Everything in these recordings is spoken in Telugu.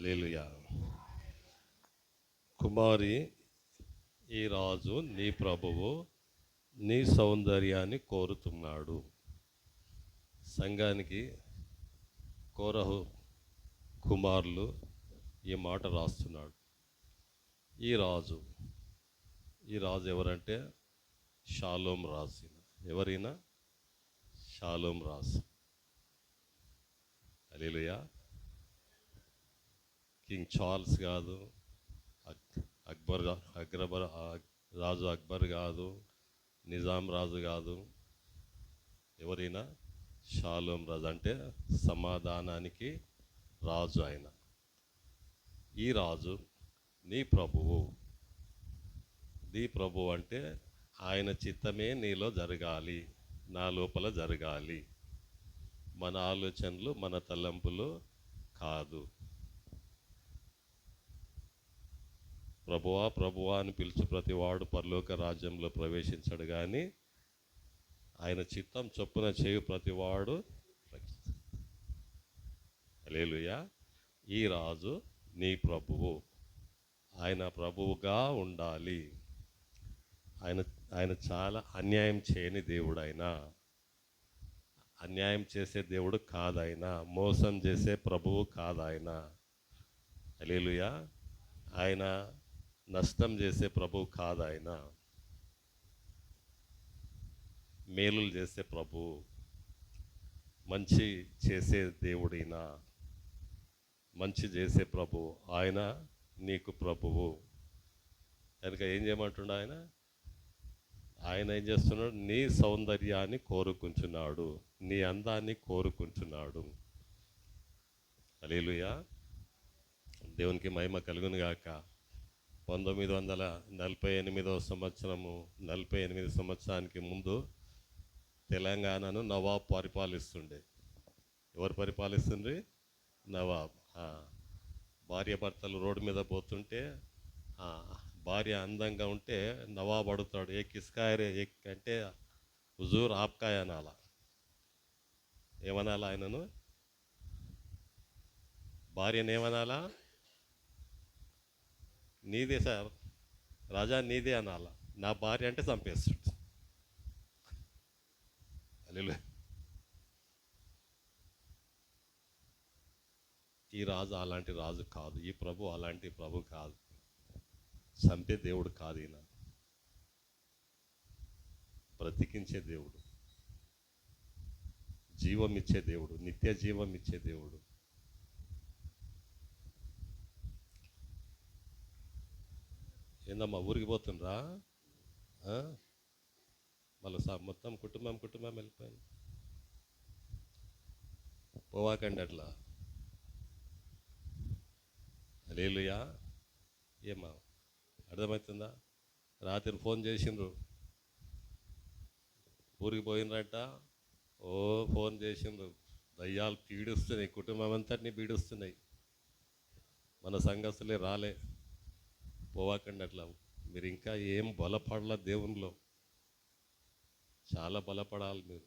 హల్లెలూయా. కుమారి, ఈ రాజు నీ ప్రభువు నీ సౌందర్యాన్ని కోరుతున్నాడు. సంఘానికి కోరహు కుమారులు ఈ మాట రాస్తున్నాడు. ఈ రాజు ఎవరంటే షాలోం రాజు. ఎవరైనా షాలోం రాజు. హల్లెలూయా. కింగ్ చార్ల్స్ కాదు, రాజు అక్బర్ కాదు, నిజాం రాజు కాదు. ఎవరైనా షాలోం రాజు అంటే సమాధానానికి రాజు ఆయన. ఈ రాజు నీ ప్రభువు అంటే ఆయన చిత్తమే నీలో జరగాలి, నా లోపల జరగాలి. మన ఆలోచనలు మన తలంపులు కాదు. ప్రభువా ప్రభువా అని పిలుచు ప్రతివాడు పరలోక రాజ్యంలో ప్రవేశించడు, కానీ ఆయన చిత్తం చొప్పున చేయు ప్రతివాడు. హల్లెలూయా. ఈ రాజు నీ ప్రభువు. ఆయన ప్రభువుగా ఉండాలి. ఆయన చాలా అన్యాయం చేయని దేవుడు. ఆయన అన్యాయం చేసే దేవుడు కాదాయన. మోసం చేసే ప్రభువు కాదాయన. హల్లెలూయా. ఆయన నష్టం చేసే ప్రభువు కాదాయన. మేలులు చేసే ప్రభువు, మంచి చేసే దేవుడైన, మంచి చేసే ప్రభువు ఆయన నీకు ప్రభువు. కనుక ఏం చేయమంటున్నాడు ఆయన ఏం చేస్తున్నాడు? నీ సౌందర్యాన్ని కోరుకుంటున్నాడు, నీ అందాన్ని కోరుకుంటున్నాడు. హల్లెలూయా. దేవునికి మహిమ కలుగును గాక. 1948 సంవత్సరము, 48 సంవత్సరానికి ముందు తెలంగాణను నవాబ్ పరిపాలిస్తుండే. ఎవరు పరిపాలిస్తుండ్రి? నవాబ్. భార్య భర్తలు రోడ్డు మీద పోతుంటే భార్య అందంగా ఉంటే నవాబ్ అడుగుతాడు, ఏ కిస్కాయరే అంటే హుజూర్ ఆప్కాయ అనాలా. ఏమనాలా ఆయనను? భార్యను ఏమనాలా? నీదే సార్ రాజా, నీదే అనాలా. నా భార్య అంటే చంపేస్తాడు. హల్లెలూయా. ఈ రాజు అలాంటి రాజు కాదు. ఈ ప్రభు అలాంటి ప్రభు కాదు. చంపే దేవుడు కాదు. ఈయన బ్రతికించే దేవుడు, జీవం ఇచ్చే దేవుడు, నిత్య జీవం ఇచ్చే దేవుడు. ఏందమ్మా ఊరికి పోతుండ్రా? మళ్ళీ మొత్తం కుటుంబం వెళ్ళిపోయింది. పోవాకండి అట్లా. హల్లెలూయా. ఏమా అర్థమవుతుందా? రాత్రి ఫోన్ చేసిండ్రు, ఊరికి పోయినరట. ఫోన్ చేసిండ్రు, దయ్యాలు పీడిస్తున్నాయి, కుటుంబం అంతటినీ పీడిస్తున్నాయి. మన సంఘస్థులే రాలే. పోవాకండి అట్లా. మీరు ఇంకా ఏం బలపడాల దేవునిలో, చాలా బలపడాలి మీరు.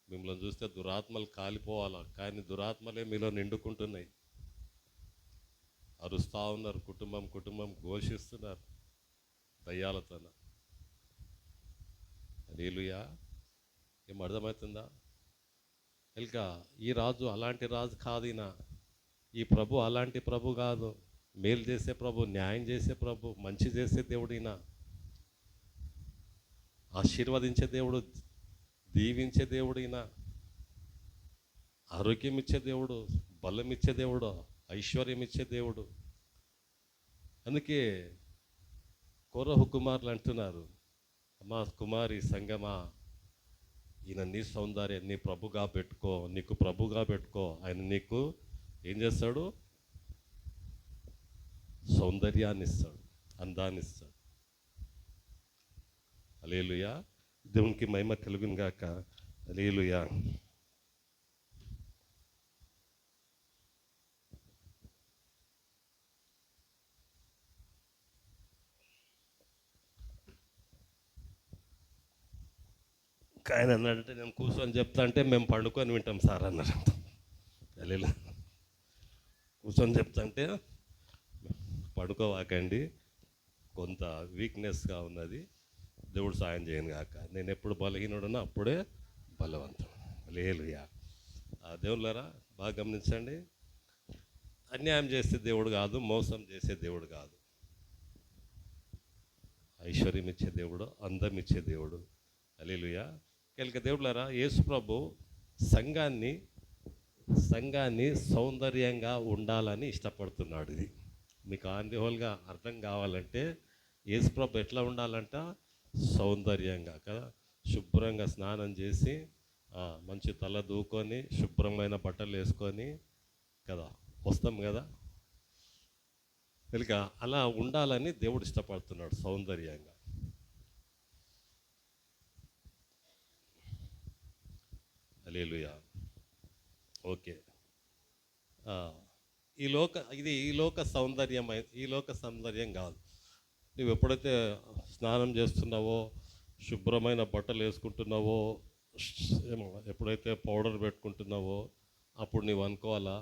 మిమ్మల్ని చూస్తే దురాత్మలు కాలిపోవాలా, కానీ దురాత్మలే మీలో నిండుకుంటున్నాయి. అరుస్తూ ఉన్నారు, కుటుంబం ఘోషిస్తున్నారు దయ్యాలతో. హల్లెలూయా. ఏం అర్థమవుతుందా? ఇంకా ఈ రాజు అలాంటి రాజు కాదు. ఈ ప్రభు అలాంటి ప్రభు కాదు. మేలు చేసే ప్రభు, న్యాయం చేసే ప్రభు, మంచి చేసే దేవుడు. ఆశీర్వదించే దేవుడు, దీవించే దేవుడు. ఆరోగ్యం ఇచ్చే దేవుడు, బలం ఇచ్చే దేవుడు, ఐశ్వర్యం ఇచ్చే దేవుడు. అందుకే కోరహు కుమారులు అంటున్నారు, అమ్మా కుమారి సంగమా, ఈయన నీ సౌందర్యం నీ ప్రభుగా పెట్టుకో, నీకు ప్రభుగా పెట్టుకో. ఆయన నీకు ఏం చేస్తాడు? సౌందర్యాన్ని ఇస్తాడు, అందాన్ని ఇస్తాడు. హల్లెలూయా. దేవునికి మహిమ కలుగును గాక. హల్లెలూయా. ఆయన అన్నాడంటే, నేను కూర్చొని చెప్తా అంటే మేము పండుకొని వింటాం సార్ అన్నారు. హల్లెలూయా. కూర్చొని చెప్తాంటే పడుకోవాకండి, కొంత వీక్నెస్గా ఉన్నది, దేవుడు సాయం చేయను గాక. నేను ఎప్పుడు బలహీనుడున్నా అప్పుడే బలవంతుడు. హల్లెలూయా. దేవుళ్ళారా బాగా గమనించండి, అన్యాయం చేసే దేవుడు కాదు, మోసం చేసే దేవుడు కాదు, ఐశ్వర్యం ఇచ్చే దేవుడు, అందం ఇచ్చే దేవుడు. హల్లెలూయా. కనుక దేవుళ్ళారా, యేసు ప్రభు సంఘాన్ని సంఘాన్ని సౌందర్యంగా ఉండాలని ఇష్టపడుతున్నాడు. ఇది మీకు ఆన్ ది హోల్గా అర్థం కావాలంటే యేసు ప్రభు ఎట్లా ఉండాలంట? సౌందర్యంగా కదా, శుభ్రంగా స్నానం చేసి మంచి తల దూకొని శుభ్రమైన బట్టలు వేసుకొని కదా వస్తాం కదా. కనుక అలా ఉండాలని దేవుడు ఇష్టపడుతున్నాడు, సౌందర్యంగా. హల్లెలూయా. ఓకే. ఈ లోక సౌందర్యం కాదు. నువ్వు ఎప్పుడైతే స్నానం చేస్తున్నావో, శుభ్రమైన బట్టలు వేసుకుంటున్నావో, ఎప్పుడైతే పౌడర్ పెట్టుకుంటున్నావో, అప్పుడు నువ్వు అనుకోవాలా,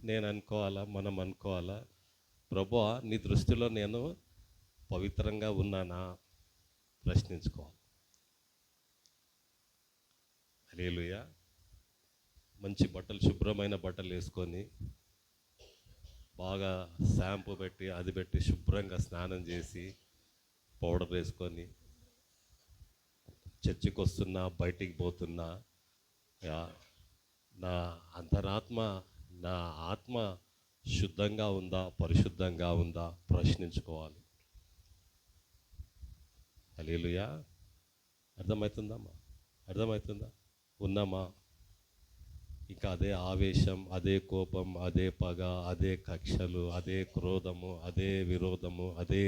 నేను అనుకోవాలా, మనం అనుకోవాలా, ప్రభువా నీ దృష్టిలో నేను పవిత్రంగా ఉన్నానా ప్రశ్నించుకోవాలి. హల్లెలూయా. మంచి బట్టలు, శుభ్రమైన బట్టలు వేసుకొని బాగా షాంపూ పెట్టి అది పెట్టి శుభ్రంగా స్నానం చేసి పౌడర్ వేసుకొని చర్చికి వస్తున్నా, బయటికి పోతున్నా, నా అంతరాత్మ, నా ఆత్మ శుద్ధంగా ఉందా, పరిశుద్ధంగా ఉందా ప్రశ్నించుకోవాలి. హల్లెలూయా. అర్థమవుతుందమ్మా? అర్థమవుతుందా? ఉన్నామా? ఇంకా అదే ఆవేశం, అదే కోపం, అదే పగ, అదే కక్షలు, అదే క్రోధము, అదే విరోధము, అదే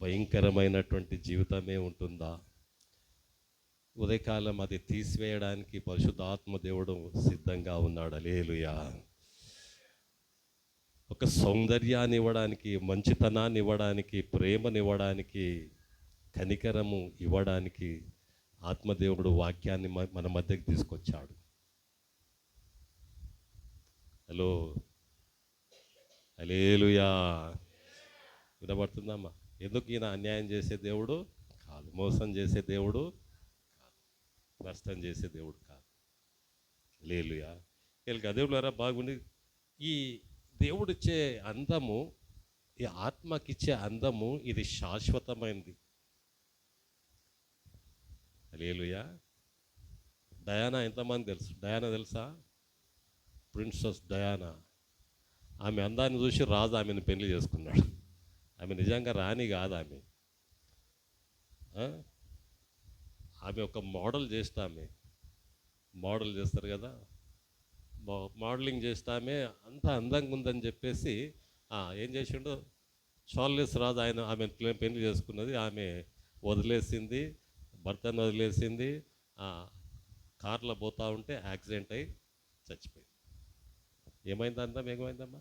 భయంకరమైనటువంటి జీవితమే ఉంటుందా? ఉదయకాలం అది తీసివేయడానికి పరిశుద్ధాత్మ దేవుడు సిద్ధంగా ఉన్నాడు. హల్లెలూయా. ఒక సౌందర్యాన్ని ఇవ్వడానికి, మంచితనాన్ని ఇవ్వడానికి, ప్రేమనివ్వడానికి, కనికరము ఇవ్వడానికి ఆత్మదేవుడు వాక్యాన్ని మన మధ్యకి తీసుకొచ్చాడు. హలో, హల్లెలూయా. వినబడుతుందమ్మా? ఎందుకు ఈయన అన్యాయం చేసే దేవుడు కాదు, మోసం చేసే దేవుడు కాదు, నష్టం చేసే దేవుడు కాదు. హల్లెలూయా. వీళ్ళకి దేవుళ్ళారా బాగుంది. ఈ దేవుడిచ్చే అందము, ఈ ఆత్మకిచ్చే అందము, ఇది శాశ్వతమైనది. హల్లెలూయా. డయానా ఎంతమంది తెలుసు? డయానా తెలుసా? Princess Diana. ఆమె అందాన్ని చూసి రాజు ఆమెను పెళ్లి చేసుకున్నాడు. ఆమె నిజంగా రాణి కాదు. ఆమె ఒక మోడల్ చేస్తే, ఆమె మోడల్ చేస్తారు కదా, మోడలింగ్ చేస్తే ఆమె అంత అందంగా ఉందని చెప్పేసి ఏం చేసిండు చార్లెస్ రాజు ఆమె పెళ్లి చేసుకున్నది. ఆమె వదిలేసింది, భర్తను వదిలేసింది, కార్లో పోతూ ఉంటే యాక్సిడెంట్ అయి చచ్చిపోయింది. ఏమైంది? అందం ఏమైందమ్మా?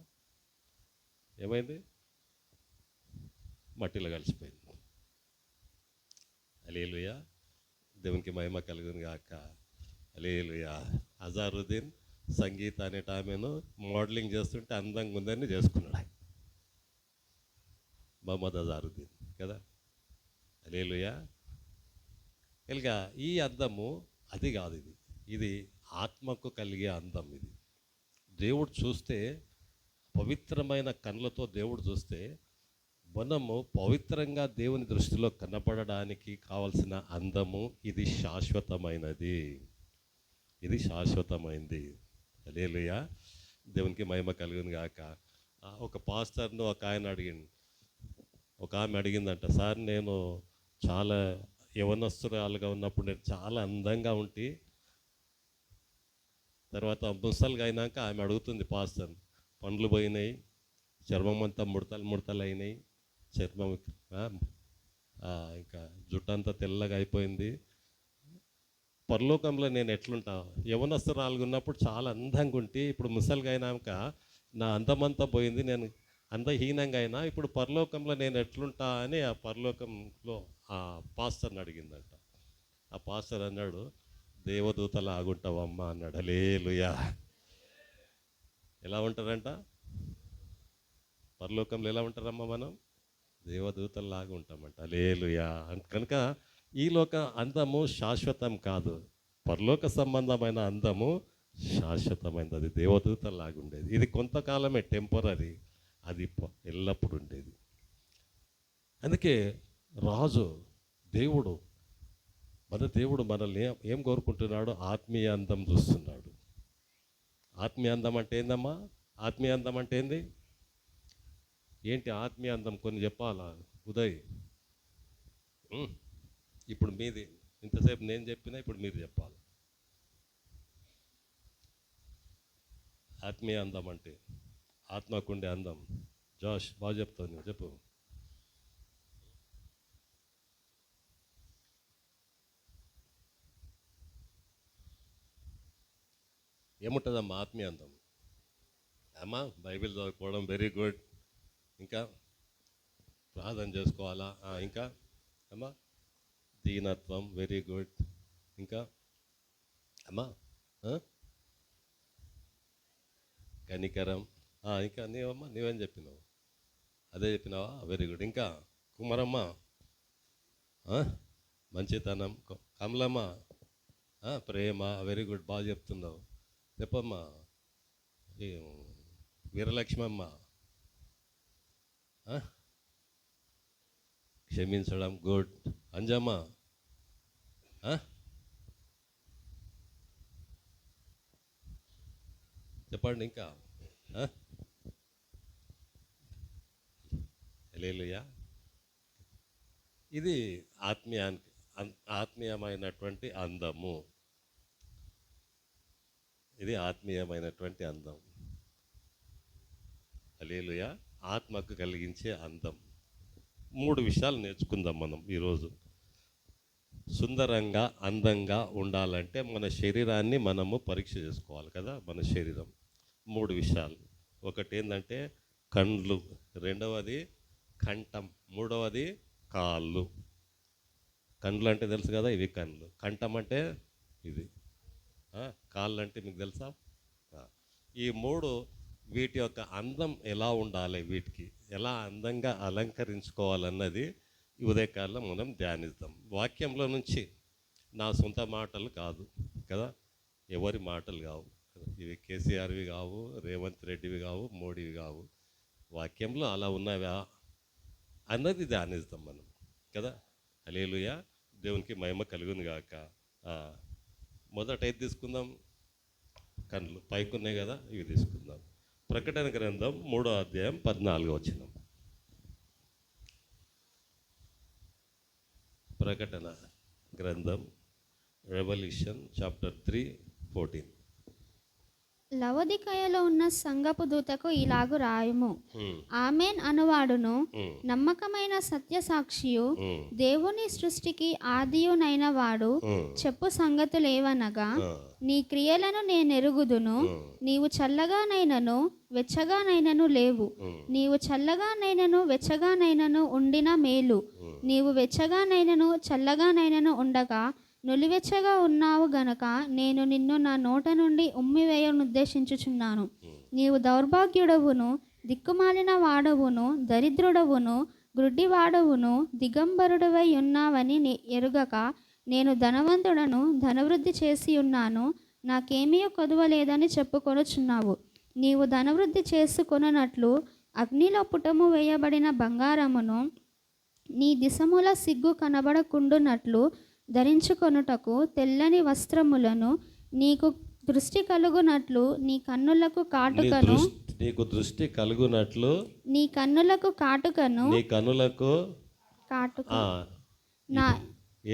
ఏమైంది? మట్టిలో కలిసిపోయింది. హల్లెలూయా. దేవునికి మహిమ కలుగును గాక. హల్లెలూయా. అజారుద్దీన్ సంగీత అనేట ఆమెను మోడలింగ్ చేస్తుంటే అందంగా ఉందని చేసుకున్నాడు మహమ్మద్ అజారుద్దీన్ కదా. హల్లెలూయా. ఇక ఈ అందము అది కాదు, ఇది ఆత్మకు కలిగే అందం. ఇది దేవుడు చూస్తే, పవిత్రమైన కళ్ళతో దేవుడు చూస్తే, మనము పవిత్రంగా దేవుని దృష్టిలో కనపడడానికి కావలసిన అందము ఇది శాశ్వతమైనది, ఇది శాశ్వతమైంది. హల్లెలూయా. దేవునికి మహిమ కలుగును గాక. ఒక పాస్టర్ను ఒక ఆమె అడిగిందంట, సార్ నేను చాలా యవనస్తురాలుగా ఉన్నప్పుడు నేను చాలా అందంగా ఉంటే, తర్వాత ముసలిగా అయినాక ఆమె అడుగుతుంది పాస్టర్, పండ్లు పోయినాయి, చర్మం అంతా ముడతలు అయినాయి, చర్మం ఇంకా జుట్టంతా తెల్లగా అయిపోయింది, పరలోకంలో నేను ఎట్లుంటా? యవనస్తురాలుగా ఉన్నప్పుడు చాలా అందంగా ఉంటే, ఇప్పుడు ముసలిగా అయినాక నా అందమంతా పోయింది, నేను అందహీనంగా అయినా, ఇప్పుడు పరలోకంలో నేను ఎట్లుంటా అని ఆ పరలోకంలో ఆ పాస్టర్ని అడిగిందంట. ఆ పాస్టర్ అన్నాడు, దేవదూతలా ఆగుంటావమ్మా అన్నాడు. హల్లెలూయా. ఎలా ఉంటారంట? పరలోకంలో ఎలా ఉంటారమ్మా మనం? దేవదూతల్లాగా ఉంటామంట. హల్లెలూయా. కనుక ఈ లోక అందము శాశ్వతం కాదు, పరలోక సంబంధమైన అందము శాశ్వతమైనది. అది దేవదూతల్లాగా ఉండేది. ఇది కొంతకాలమే, టెంపరీ. అది ఎల్లప్పుడూ ఉండేది. అందుకే రాజు దేవుడు, మన దేవుడు మనల్ని ఏం కోరుకుంటున్నాడు? ఆత్మీయ అందం చూస్తున్నాడు. ఆత్మీయ అందం అంటే ఏందమ్మా? ఆత్మీయ అందం అంటే ఏంది? ఏంటి ఆత్మీయ అందం? కొన్ని చెప్పాలా ఉదయ్? ఇప్పుడు మీది, ఇంతసేపు నేను చెప్పినా ఇప్పుడు మీరు చెప్పాలి. ఆత్మీయ అందం అంటే ఆత్మకుండే అందం. జాష్ బాగా చెప్తావు, నువ్వు చెప్పు. ఏముంటుందమ్మా ఆత్మీయ అందం? అమ్మా బైబిల్ చదువుకోవడం వెరీ గుడ్. ఇంకా ప్రార్థన చేసుకోవాలా? ఇంకా అమ్మా దీనత్వం వెరీ గుడ్. ఇంకా అమ్మా కనికరం. ఇంకా నీవమ్మా, నీవేం చెప్పినావు? అదే చెప్పినావా? Very good. ఇంకా కుమారమ్మ మంచితనం. కమలమ్మ ప్రేమ. వెరీ గుడ్, బాగా చెప్తున్నావు. చెప్పమ్మా. వీరలక్ష్మమ్మ క్షమించడం గుడ్. అంజమ్మ చెప్పండి. ఇంకా హల్లెలూయా. ఇది ఆత్మీయమైనటువంటి అందము. ఇది ఆత్మీయమైనటువంటి అందం. హల్లెలూయా. ఆత్మకు కలిగించే అందం. 3 విషయాలు నేర్చుకుందాం మనం ఈరోజు. సుందరంగా అందంగా ఉండాలంటే మన శరీరాన్ని మనము పరీక్ష చేసుకోవాలి కదా. మన శరీరం 3 విషయాలు. ఒకటి ఏంటంటే కండ్లు, రెండవది కంఠం, మూడవది కాళ్ళు. కండ్లు అంటే తెలుసు కదా, ఇవి కండ్లు. కంఠం అంటే ఇది. కాళ్ళు అంటే మీకు తెలుసా? ఈ 3 వీటి యొక్క అందం ఎలా ఉండాలి, వీటికి ఎలా అందంగా అలంకరించుకోవాలన్నది ఈ ఉదయకాలంలో మనం ధ్యానిద్దాం. వాక్యంలో నుంచి నా సొంత మాటలు కాదు కదా, ఎవరి మాటలు కావు. ఇవి కేసీఆర్వి కావు, రేవంత్ రెడ్డివి కావు, మోడీవి కావు. వాక్యంలో అలా ఉన్నవా అన్నది ధ్యానిస్తాం మనం కదా. హల్లెలూయా. దేవునికి మహిమ కలుగును గాక. మొదట ఏది తీసుకుందాం? కళ్ళు పైకున్నాయి కదా, ఇవి తీసుకుందాం. ప్రకటన గ్రంథం 3వ అధ్యాయం 14వ వచనం. ప్రకటన గ్రంథం, రెవల్యూషన్ చాప్టర్ 3:14. లవొదికయలో ఉన్న సంఘపు దూతకు ఇలాగు రాయుము. ఆమేన్ అనువాడును, నమ్మకమైన సత్యసాక్షియు, దేవుని సృష్టికి ఆదియునైన వాడు చెప్పు సంగతులేవనగా, నీ క్రియలను నేనెరుగుదును. నీవు చల్లగానైనను వెచ్చగానైనను లేవు. నీవు చల్లగానైనను వెచ్చగానైనను ఉండిన మేలు. నీవు వెచ్చగానైనను చల్లగానైనను ఉండగా నులివెచ్చగా ఉన్నావు గనక నేను నిన్ను నా నోట నుండి ఉమ్మివేయనుద్దేశించుచున్నాను. నీవు దౌర్భాగ్యుడవును, దిక్కుమాలిన వాడవును, దరిద్రుడవును, గ్రుడ్డివాడవును, దిగంబరుడవై ఉన్నావని ఎరుగక, నేను ధనవంతుడను, ధనవృద్ధి చేసి ఉన్నాను, నాకేమీ కొదువలేదని చెప్పుకొనుచున్నావు. నీవు ధనవృద్ధి చేసుకొనున్నట్లు అగ్నిలో పుటము వేయబడిన బంగారమును నీ దిశముల సిగ్గు కనబడకుండునట్లు ధరించుకొనుటకు తెల్లని వస్త్రములను, నీకు దృష్టి కలుగునట్లు నీ కన్నులకు కాటుకను, నీకు దృష్టి కలుగునట్లు నీ కన్నులకు కాటుకను, నీ కన్నులకు కాటుక. నా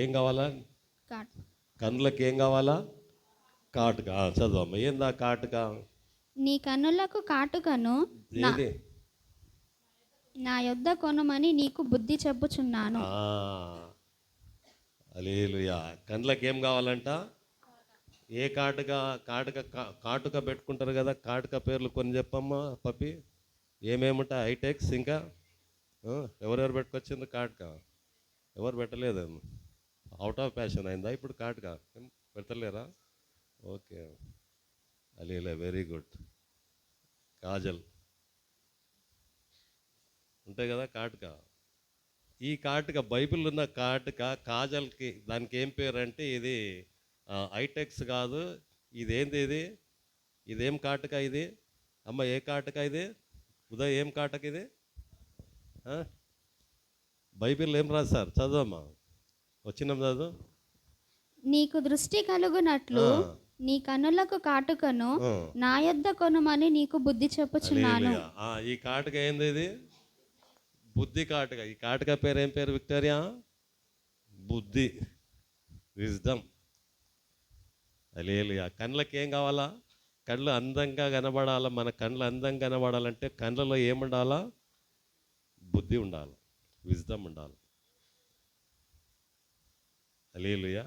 ఏం కావాలా? కన్నులకు ఏం కావాలా? కాటుక. చదవమ్మ, ఏందా కాటుక? నీ కన్నులకు కాటుకను నా యొద్ద కొనుమని నీకు బుద్ధి చెప్పుచున్నాను. హల్లెలూయా. కండ్లకు ఏం కావాలంట? ఏ కాటుక? కాటుక పెట్టుకుంటారు కదా, కాటుక పేర్లు కొన్ని చెప్పమ్మా పప్పి. ఏమేముంటా? హైటెక్స్. ఇంకా ఎవరెవరు పెట్టుకొచ్చింది కాటుక? ఎవరు పెట్టలేదు. అవుట్ ఆఫ్ ఫ్యాషన్ అయిందా ఇప్పుడు కాటుక? పెడతలేరా? ఓకే. హల్లెలూయా, వెరీ గుడ్. కాజల్ ఉంటాయి కదా, కాటుక. ఈ కాటుక బైబిల్ ఉన్న కాటుక కాజల్కి దానికి ఏం పేరు అంటే ఇది ఐటెక్స్ కాదు. ఇదేంది ఇది? ఇదేం కాటుక ఇది? అమ్మ ఏ కాటుక ఇది? ఉదయ్ ఏం కాటుక ఇది? ఆ? బైబిల్ ఏం రాశారు? చదవమ్మా, వచ్చినాం చదువు. నీకు దృష్టి కలుగునట్లు ఆ. నీ కన్నులకు కాటుకను ఆ. నా యొద్ద కొనుమని నీకు బుద్ధి చెప్పుచున్నాను. హల్లెలూయా. ఈ కాటుక ఏంది ఇది? బుద్ధి కాటుక. ఈ కాటుక పేరు ఏం పేరు విక్టోరియా? బుద్ధి, విజ్డమ్. హల్లెలూయా. కళ్ళకి ఏం కావాలా? కళ్ళు అందంగా కనబడాలా. మన కళ్ళు అందంగా కనబడాలంటే కళ్ళలో ఏముండాలా? బుద్ధి ఉండాలి, విజ్డమ్ ఉండాలి. హల్లెలూయా.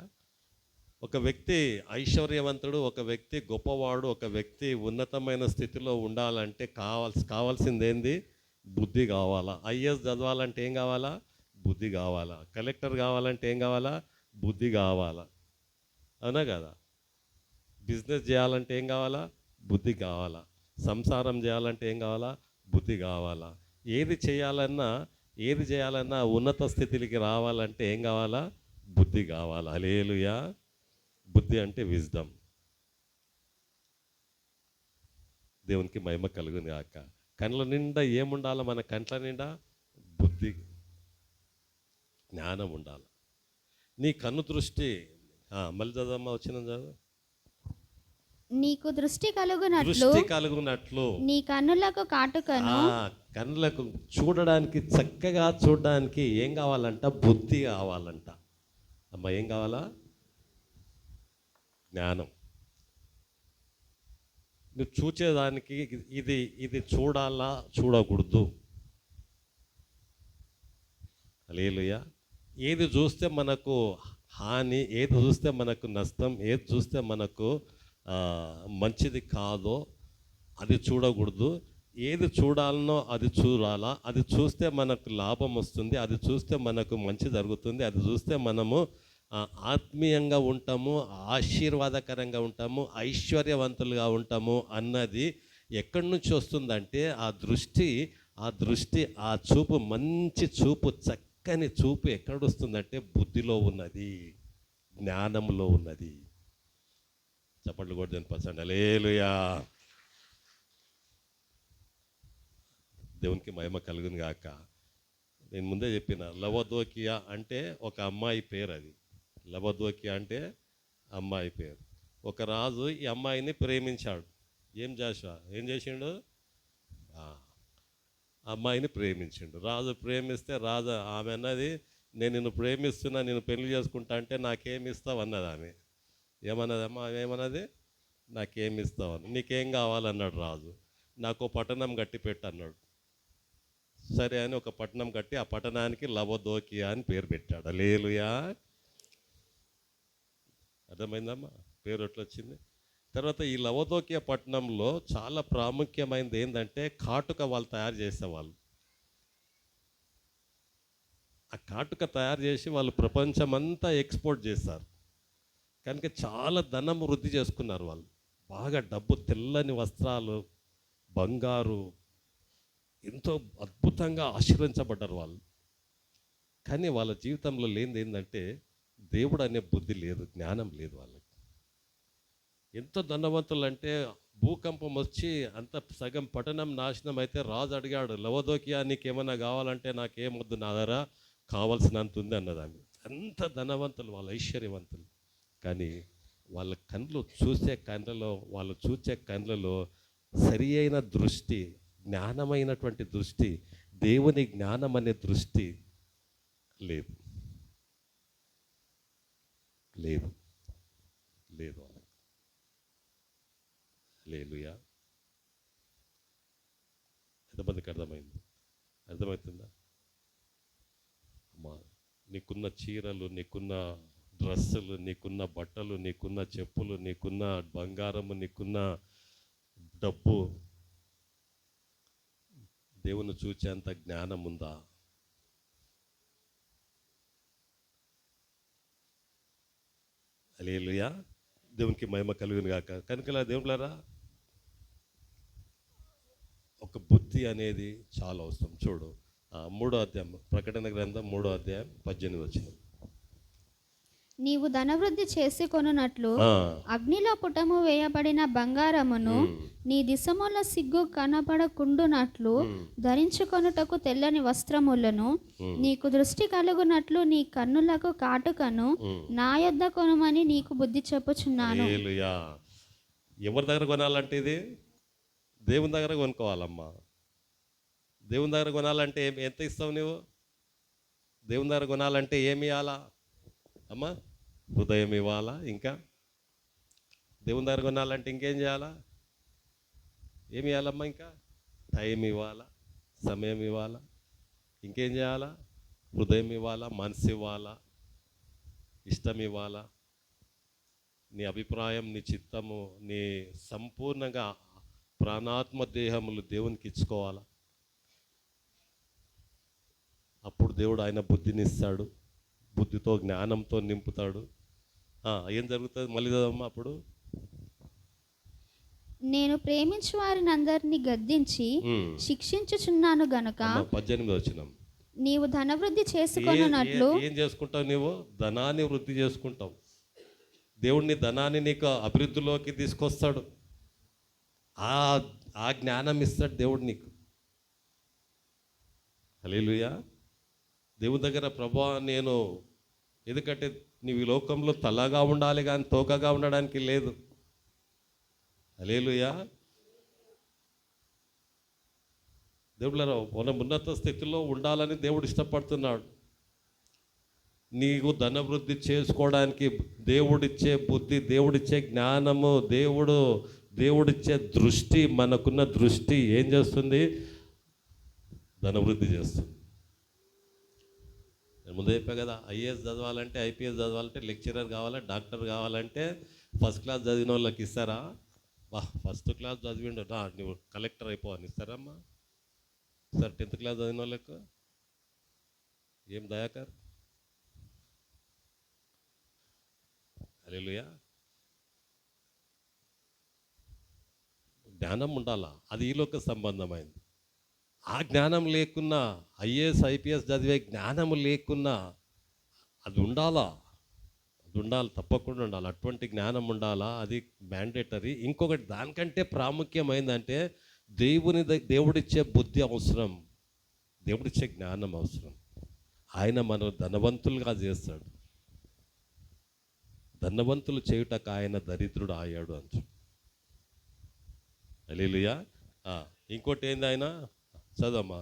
ఒక వ్యక్తి ఐశ్వర్యవంతుడు, ఒక వ్యక్తి గొప్పవాడు, ఒక వ్యక్తి ఉన్నతమైన స్థితిలో ఉండాలంటే కావాల్సింది ఏంది? బుద్ధి కావాలా. ఐఏఎస్ చదవాలంటే ఏం కావాలా? బుద్ధి కావాలా. కలెక్టర్ కావాలంటే ఏం కావాలా? బుద్ధి కావాలా. అవునా కదా? బిజినెస్ చేయాలంటే ఏం కావాలా? బుద్ధి కావాలా. సంసారం చేయాలంటే ఏం కావాలా? బుద్ధి కావాలా. ఏది చేయాలన్నా ఉన్నత స్థితికి రావాలంటే ఏం కావాలా? బుద్ధి కావాలా. హల్లెలూయా. బుద్ధి అంటే విజ్డమ్. దేవునికి మహిమ కలుగును గాక. కండ్ల నిండా ఏముండాలి? మన కంట్ల నిండా బుద్ధి, జ్ఞానం ఉండాలి. నీ కన్ను దృష్టి మళ్ళీ చదవమ్మా, వచ్చిన చదువు. నీకు దృష్టి కలుగునట్లు దృష్టి కలుగునట్లు నీ కన్నులకు కాటుకను. కన్నులకు చూడడానికి, చక్కగా చూడడానికి ఏం కావాలంట? బుద్ధి కావాలంట. అమ్మ ఏం కావాలా? జ్ఞానం. నువ్వు చూచేదానికి ఇది ఇది చూడాలా, చూడకూడదు. హల్లెలూయా. ఏది చూస్తే మనకు హాని, ఏది చూస్తే మనకు నష్టం, ఏది చూస్తే మనకు మంచిది కాదో అది చూడకూడదు. ఏది చూడాలనో అది చూడాలా. అది చూస్తే మనకు లాభం వస్తుంది, అది చూస్తే మనకు మంచి జరుగుతుంది, అది చూస్తే మనము ఆత్మీయంగా ఉంటాము, ఆశీర్వాదకరంగా ఉంటాము, ఐశ్వర్యవంతులుగా ఉంటాము అన్నది ఎక్కడి నుంచి వస్తుందంటే ఆ దృష్టి, ఆ చూపు, మంచి చూపు, చక్కని చూపు ఎక్కడ వస్తుందంటే బుద్ధిలో ఉన్నది, జ్ఞానంలో ఉన్నది. చప్పట్లు కూడా 10%. హల్లెలూయా. దేవునికి మహిమ కలుగును గాక. నేను ముందే చెప్పిన, లవదోకియా అంటే ఒక అమ్మాయి పేరు. అది లవదోకియా అంటే అమ్మాయి పేరు. ఒక రాజు ఈ అమ్మాయిని ప్రేమించాడు. ఏం చేసిండు? అమ్మాయిని ప్రేమించిండు. రాజు ప్రేమిస్తే ఆమె అన్నది, నేను నిన్ను ప్రేమిస్తున్నా, నేను పెళ్లి చేసుకుంటా అంటే నాకేమిస్తావు అన్నది ఆమె. ఏమన్నదమ్మా? ఏమన్నది? నాకేమిస్తావు అని. నీకేం కావాలన్నాడు రాజు. నాకు పట్టణం కట్టి పెట్టు అన్నాడు. సరే అని ఒక పట్టణం కట్టి ఆ పట్టణానికి లవదోకియా అని పేరు పెట్టాడు. హల్లెలూయా. అర్థమైందమ్మా పేరు ఎట్లా వచ్చింది? తర్వాత ఈ లవదోకియా పట్టణంలో చాలా ప్రాముఖ్యమైనది ఏంటంటే కాటుక వాళ్ళు తయారు చేసేవాళ్ళు. ఆ కాటుక తయారు చేసి వాళ్ళు ప్రపంచమంతా ఎక్స్పోర్ట్ చేస్తారు. కనుక చాలా ధనం వృద్ధి చేసుకున్నారు వాళ్ళు. బాగా డబ్బు, తెల్లని వస్త్రాలు, బంగారు, ఎంతో అద్భుతంగా ఆశీర్వదించబడ్డారు వాళ్ళు. కానీ వాళ్ళ జీవితంలో లేనిది ఏంటంటే దేవుడు అనే బుద్ధి లేదు, జ్ఞానం లేదు వాళ్ళకి. ఎంతో ధనవంతులు అంటే భూకంపం వచ్చి అంత సగం పట్టణం నాశనం అయితే రాజు అడిగాడు, లవదోకియా నీకేమన్నా కావాలంటే నాకేమొద్దు, నా దగ్గర కావాల్సినంత ఉంది అన్నదాన్ని. అంత ధనవంతులు వాళ్ళు, ఐశ్వర్యవంతులు. కానీ వాళ్ళ వాళ్ళు చూసే కళ్ళలో సరి అయిన దృష్టి, జ్ఞానమైనటువంటి దృష్టి, దేవుని జ్ఞానం అనే దృష్టి లేదు లేదు లేదు వాళ్ళకి. హల్లెలూయా. ఎంతమందికి అర్థమవుతుందా అమ్మా? నీకున్న చీరలు, నీకున్న డ్రెస్సులు, నీకున్న బట్టలు, నీకున్న చెప్పులు, నీకున్న బంగారము, నీకున్న డబ్బు, దేవుని చూచేంత జ్ఞానం ఉందా? హల్లెలూయా. దేవునికి మహిమ కలుగును గాక. కనుక దేవులారా, ఒక బుద్ధి అనేది చాలా అవసరం. చూడు 3వ అధ్యాయం, ప్రకటన గ్రంథం 3వ అధ్యాయం 18 వచ్చిన. నీవు ధనవృద్ధి చేసుకొనున్నట్లు అగ్నిలో పుటము వేయబడిన బంగారమును నీ దిశముల సిగ్గు కనబడకుండునట్లు ధరించుకొనుటకు తెల్లని వస్త్రములను నీకు దృష్టి కలుగునట్లు నీ కన్నులకు కాటుకను నా యొద్ద కొనుమని నీకు బుద్ధి చెప్పుచున్నాను. హల్లెలూయా. ఎవరి దగ్గర కొనాలంటే ఇది దేవుని దగ్గర కొనుక్కోవాలమ్మా. దేవుని దగ్గర కొనాలంటే ఎంత ఇస్తావు నువ్వు? దేవుని దగ్గర కొనాలంటే ఏమి ఇవ్వాలా అమ్మా? హృదయం ఇవ్వాలా. ఇంకా దేవుని దగ్గర కొనాలంటే ఇంకేం చేయాలా? ఏమి ఇవ్వాలమ్మా? ఇంకా టైం ఇవ్వాలా, సమయం ఇవ్వాలా. ఇంకేం చేయాలా? హృదయం ఇవ్వాలా, మనసు ఇవ్వాలా, ఇష్టం ఇవ్వాలా, నీ అభిప్రాయం, నీ చిత్తము, నీ సంపూర్ణంగా ప్రాణాత్మ దేహములు దేవునికి ఇచ్చుకోవాలా. అప్పుడు దేవుడు ఆయన బుద్ధిని ఇస్తాడు, బుద్ధితో జ్ఞానంతో నింపుతాడు. ఏం జరుగుతుంది మళ్ళీ చదవమ్మా. అప్పుడు నేను ప్రేమించు వారిని అందరినీ గద్దించి శిక్షించుచున్నాను గనుక 18 వచ్చినాం. నీవు ధనవృద్ధి చేసుకొనున్నట్లు ఏం చేసుకుంటావు? నీవు ధనాన్ని వృద్ధి చేసుకుంటావు. దేవుడిని ధనాన్ని నీకు అభివృద్ధిలోకి తీసుకొస్తాడు. ఆ జ్ఞానం ఇస్తాడు దేవుడు నీకు. హల్లెలూయా. దేవుని దగ్గర ప్రభువా నేను, ఎందుకంటే నీవు ఈ లోకంలో తలగా ఉండాలి కానీ తోకగా ఉండడానికి లేదు. హల్లెలూయా. దేవుళ్ళారా, మనం ఉన్నత స్థితిలో ఉండాలని దేవుడు ఇష్టపడుతున్నాడు. నీకు ధనవృద్ధి చేసుకోవడానికి దేవుడిచ్చే బుద్ధి, దేవుడిచ్చే జ్ఞానము, దేవుడిచ్చే దృష్టి, మనకున్న దృష్టి ఏం చేస్తుంది? ధనవృద్ధి చేస్తుంది. ముందే చెప్పా కదా, ఐఏఎస్ చదవాలంటే, ఐపీఎస్ చదవాలంటే, లెక్చరర్ కావాలంటే, డాక్టర్ కావాలంటే ఫస్ట్ క్లాస్ చదివిన వాళ్ళకి ఇస్తారా? ఫస్ట్ క్లాస్ చదివిండు నువ్వు కలెక్టర్ అయిపోవని ఇస్తారమ్మా? సార్ 10th క్లాస్ చదివిన వాళ్ళకు ఏం దయాకర్? హల్లెలూయా. జ్ఞానం ఉండాలా, అది ఈలోక సంబంధమైంది. ఆ జ్ఞానం లేకున్నా, ఐఏఎస్ ఐపీఎస్ చదివే జ్ఞానము లేకున్నా అది ఉండాలా, తప్పకుండా ఉండాలి. అటువంటి జ్ఞానం ఉండాలా, అది మ్యాండేటరీ. ఇంకొకటి దానికంటే ప్రాముఖ్యమైందంటే దేవుడిచ్చే బుద్ధి అవసరం, దేవుడిచ్చే జ్ఞానం అవసరం. ఆయన మనం ధనవంతులుగా చేస్తాడు. ధనవంతులు చేయుటకు ఆయన దరిద్రుడు అయ్యాడు అంట. హల్లెలూయా. ఇంకోటి ఏంది ఆయన? చదమ్మా.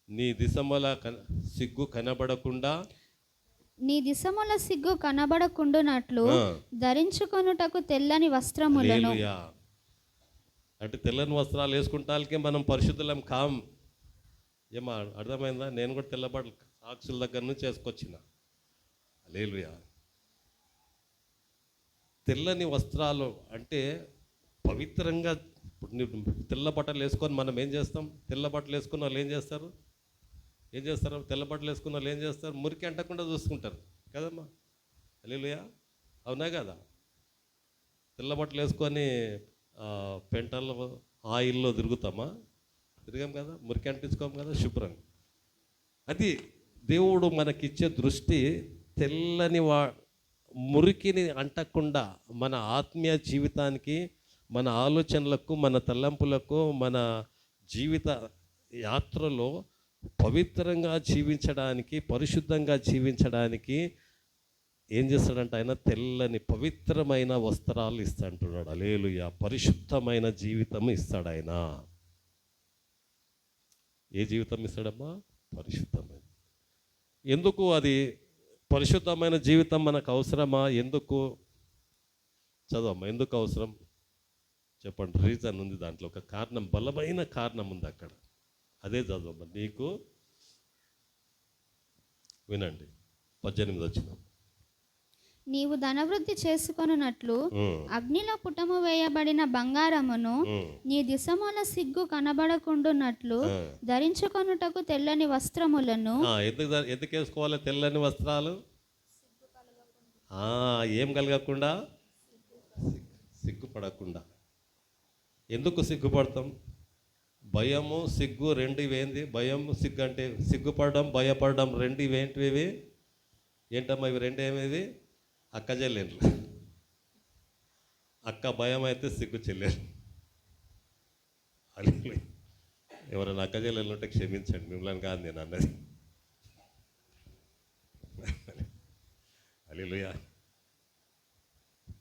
నీ దిశముల సిగ్గు కనబడకుండా, నీ దిశముల సిగ్గు కనబడకుండునట్లు ధరించుకొనుటకు తెల్లని వస్త్రములను. అంటే తెల్లని వస్త్రాలు వేసుకుంటానికే మనం పరిశుద్ధులం కాం. ఏమా అర్థమైందా? నేను కూడా తెల్లబట్టలు సాక్షుల దగ్గర నుంచి వేసుకొచ్చిన. హల్లెలూయా. తెల్లని వస్త్రాలు అంటే పవిత్రంగా. ఇప్పుడు తెల్ల బట్టలు వేసుకొని మనం ఏం చేస్తాం? తెల్ల బట్టలు వేసుకున్న వాళ్ళు ఏం చేస్తారు? తెల్ల బట్టలు వేసుకున్న వాళ్ళు ఏం చేస్తారు? మురికి అంటకుండా చూసుకుంటారు కదమ్మా. హల్లెలూయా. అవునా కదా? తెల్ల బట్టలు వేసుకొని పెంటల్లో ఆయిల్లో తిరుగుతామా? తిరిగాం కదా. మురికి అంటించుకోం కదా శుభ్రంగా. అది దేవుడు మనకిచ్చే దృష్టి. తెల్లని మురికిని అంటకుండా మన ఆత్మీయ జీవితానికి, మన ఆలోచనలకు, మన తలంపులకు, మన జీవిత యాత్రలో పవిత్రంగా జీవించడానికి, పరిశుద్ధంగా జీవించడానికి ఏం చేస్తాడంటే ఆయన తెల్లని పవిత్రమైన వస్త్రాలు ఇస్తాడంటున్నాడు. హల్లెలూయా. పరిశుద్ధమైన జీవితం ఇస్తాడు ఆయన. ఏ జీవితం ఇస్తాడమ్మా? పరిశుద్ధమైన. ఎందుకు అది పరిశుద్ధమైన జీవితం మనకు అవసరమా? ఎందుకు? చదవమ్మా. ఎందుకు అవసరం చెప్పండి. రీజన్ ఉంది దాంట్లో, ఒక కారణం, బలమైన కారణం ఉంది అక్కడ. అదే చదవమ్మా. నీకు వినండి 18 వచ్చిన. నీవు ధనవృద్ధి చేసుకొనున్నట్లు అగ్నిలో పుటము వేయబడిన బంగారమును నీ దిశముల సిగ్గు కనబడకుండునట్లు ధరించుకొనుటకు తెల్లని వస్త్రములను. ఎందుకు వేసుకోవాలి తెల్లని వస్త్రాలు? ఏం కలగకుండా? సిగ్గుపడకుండా. ఎందుకు సిగ్గుపడతాం? భయము సిగ్గు రెండు ఇవేంది? భయం సిగ్గు అంటే సిగ్గుపడడం భయపడడం రెండు ఇవేంటివి ఇవి? ఏంటమ్మా ఇవి రెండు ఏమిది? అక్క చెల్లెళ్ళు. అక్క భయం అయితే సిగ్గు చెల్లెలు. అల్లు ఎవరైనా అక్క చెల్లెలు ఉంటే క్షమించండి, మిమ్మల్ని కాదు నేను అన్నది. అల్లుయా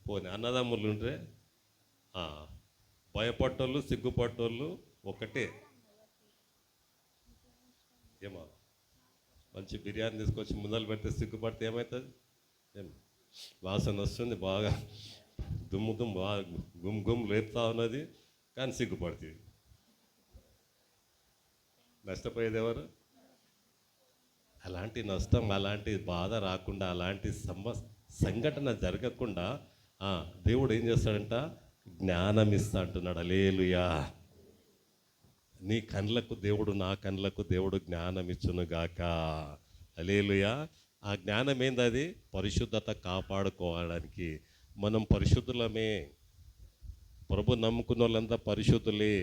పోనీ అన్నదమ్ములు ఉంటే భయపడ్డోళ్ళు సిగ్గుపడ్డోళ్ళు ఒకటే. ఏమో మంచి బిర్యానీ తీసుకొచ్చి ముందలు పెడితే సిగ్గుపడితే ఏమవుతుంది? ఏం వాసన వస్తుంది బాగా, దుమ్ము దుమ్ము బాగా గుమ్ గుమ్ లేపుతా ఉన్నది, కానీ సిగ్గుపడుతుంది. నష్టపోయేది ఎవరు? అలాంటి నష్టం అలాంటి బాధ రాకుండా అలాంటి సంఘటన జరగకుండా దేవుడు ఏం చేస్తాడంట? జ్ఞానం ఇస్తా అంటున్నాడు. హల్లెలూయా. నీ కళ్ళకు దేవుడు, నా కళ్ళకు దేవుడు జ్ఞానం ఇచ్చును గాక. హల్లెలూయా. ఆ జ్ఞానం ఏంది? అది పరిశుద్ధత కాపాడుకోవడానికి. మనం పరిశుద్ధులమే. ప్రభు నమ్ముకున్న వాళ్ళంతా పరిశుద్ధులే.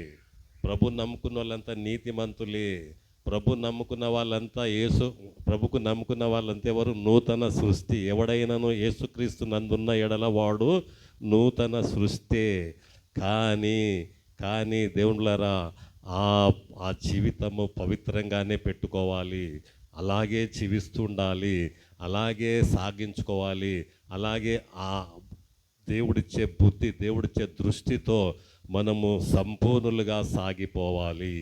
ప్రభు నమ్ముకున్న వాళ్ళంతా నీతిమంతులే. ప్రభు నమ్ముకున్న వాళ్ళంతా ప్రభుకు నమ్ముకున్న వాళ్ళంతా ఎవరు? నూతన సృష్టి. ఎవడైనాను యేసుక్రీస్తు నందున్న ఎడల వాడు నూతన సృష్టి. కానీ దేవుళ్ళారా, ఆ జీవితము పవిత్రంగానే పెట్టుకోవాలి, అలాగే జీవిస్తూ ఉండాలి, అలాగే సాగించుకోవాలి, అలాగే ఆ దేవుడిచ్చే బుద్ధి, దేవుడిచ్చే దృష్టితో మనము సంపూర్ణులుగా సాగిపోవాలి.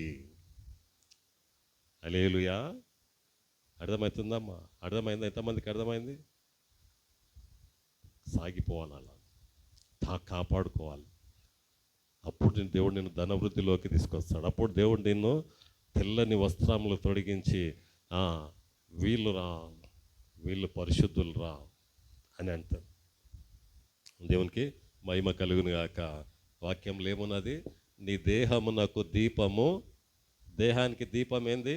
హల్లెలూయా. అర్థమవుతుందమ్మా? అర్థమైంది? ఎంతమందికి అర్థమైంది? సాగిపోవాలి, అలా కాపాడుకోవాలి. అప్పుడు దేవుడు నిన్ను ధనవృద్ధిలోకి తీసుకొస్తాడు. అప్పుడు దేవుడు నిన్ను తెల్లని వస్త్రములు తొడిగించి వీళ్ళు పరిశుద్ధులు రా అని అంటారు. దేవునికి మహిమ కలుగును గాక. వాక్యంలో ఏమున్నది? నీ దేహమునకు దీపము. దేహానికి దీపం ఏంది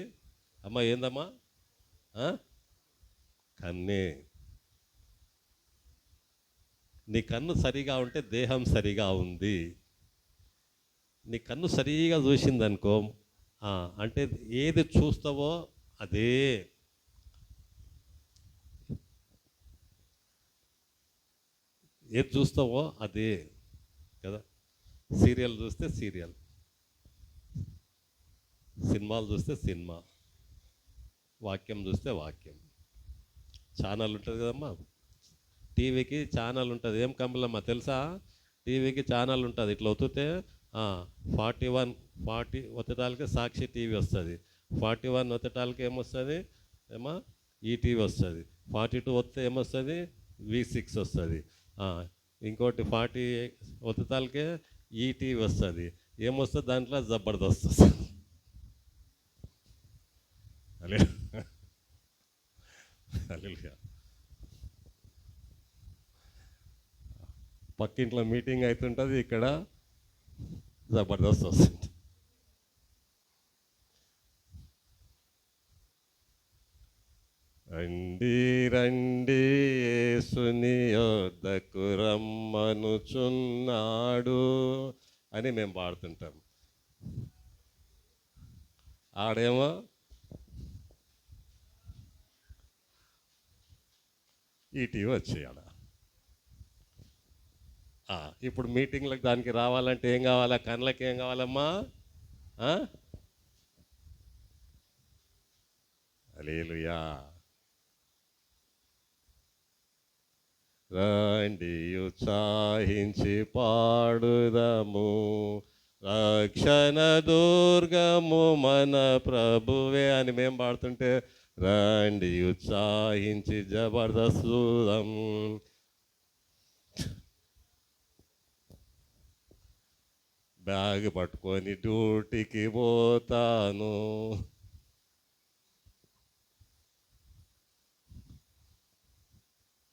అమ్మా? ఏందమ్మా? కన్నే. నీ కన్ను సరిగా ఉంటే దేహం సరిగా ఉంది. నీ కన్ను సరిగా చూసిందనుకో, అంటే ఏది చూస్తావో అదే. ఏది చూస్తావో అదే కదా. సీరియల్ చూస్తే సీరియల్, సినిమాలు చూస్తే సినిమా, వాక్యం చూస్తే వాక్యం. ఛానల్ ఉంటుంది కదమ్మా, టీవీకి ఛానల్ ఉంటుంది. ఏం కంపలమ్మా తెలుసా? టీవీకి ఛానల్ ఉంటుంది. ఇట్లా ఒత్తితే 40 ఒత్తటాలకి సాక్షి టీవీ వస్తుంది. 41 ఒత్తటాలకి ఏమొస్తుంది ఏమా? ఈటీవీ వస్తుంది. 42 వస్తే ఏమొస్తుంది? V6 వస్తుంది. ఇంకోటి 40 ఒత్తటాలకే ఈటీవీ వస్తుంది. ఏమొస్తుంది దాంట్లో? జబర్దస్త్ వస్తుంది. హల్లెలూయా. పక్కింట్లో మీటింగ్ అవుతుంటుంది, ఇక్కడ జబర్దస్త్ వస్తుంది. రండి రండి యేసుని యొద్దకు రమ్మనుచున్నాడు అని మేము పాడుతుంటాం. ఆడేమో ఈటీవీ వచ్చేయాడ. ఇప్పుడు మీటింగ్లకు దానికి రావాలంటే ఏం కావాలా? కళ్ళకి ఏం కావాలమ్మా? హల్లెలూయా. రండి ఉత్సాహించి పాడుదము, రక్షణ దుర్గము మన ప్రభువే అని మేము పాడుతుంటే, రండి ఉత్సాహించి జబర్దస్త్. బ్యాగ్ పట్టుకొని డ్యూటీకి పోతాను.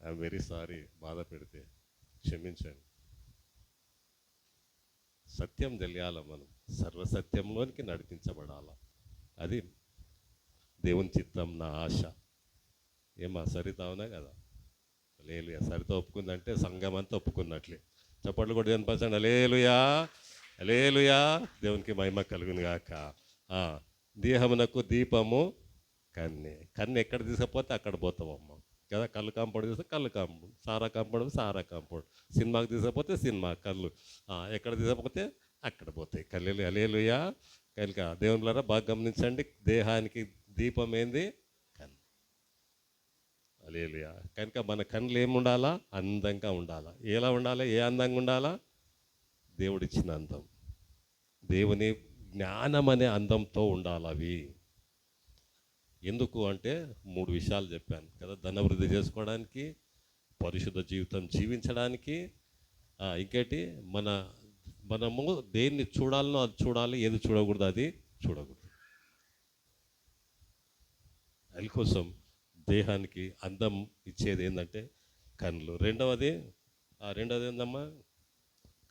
ఐఎమ్ వెరీ సారీ, బాధ పెడితే క్షమించండి. సత్యం తెలియాల, మనం సర్వసత్యంలోనికి నడిపించబడాల. అది దేవుని చిత్తం, నా ఆశ. ఏమా సరిత అవునా కదా? హల్లెలూయా. సరిత ఒప్పుకుందంటే సంఘం అంతా ఒప్పుకున్నట్లే. చప్పట్లు కూడా కనిపించండి. హల్లెలూయా. హల్లెలూయా, దేవునికి మహిమ కలుగును గాక. ఆ, దేహమునకు దీపము కన్ను. కన్ను ఎక్కడ తీసుకపోతే అక్కడ పోతామమ్మ కదా. కళ్ళు కాంపౌండ్ తీస్తే కళ్ళు కాంపౌండ్, సారా కాంపౌండ్ సారా కాంపౌండ్, సినిమాకి తీసుకపోతే సినిమా కళ్ళు, ఎక్కడ తీసుకపోతే అక్కడ పోతాయి కళ్ళు. హల్లెలూయా. కనుక దేవునిలారా బాగా గమనించండి, దేహానికి దీపం ఏంది? కన్ను. హల్లెలూయా. కనుక మన కళ్ళు ఏముండాలా? అందంగా ఉండాలా. ఎలా ఉండాలి? ఏ అందంగా ఉండాలా? దేవుడిచ్చిన అందం, దేవుని జ్ఞానం అనే అందంతో ఉండాలి అవి. ఎందుకు అంటే 3 విషయాలు చెప్పాను కదా. ధనవృద్ధి చేసుకోవడానికి, పరిశుద్ధ జీవితం జీవించడానికి, ఇంకేంటి, మనము దేన్ని చూడాలనో అది చూడాలి, ఏది చూడకూడదు అది చూడకూడదు. అందుకోసం దేహానికి అందం ఇచ్చేది ఏంటంటే కళ్ళు. రెండవది ఏందమ్మా?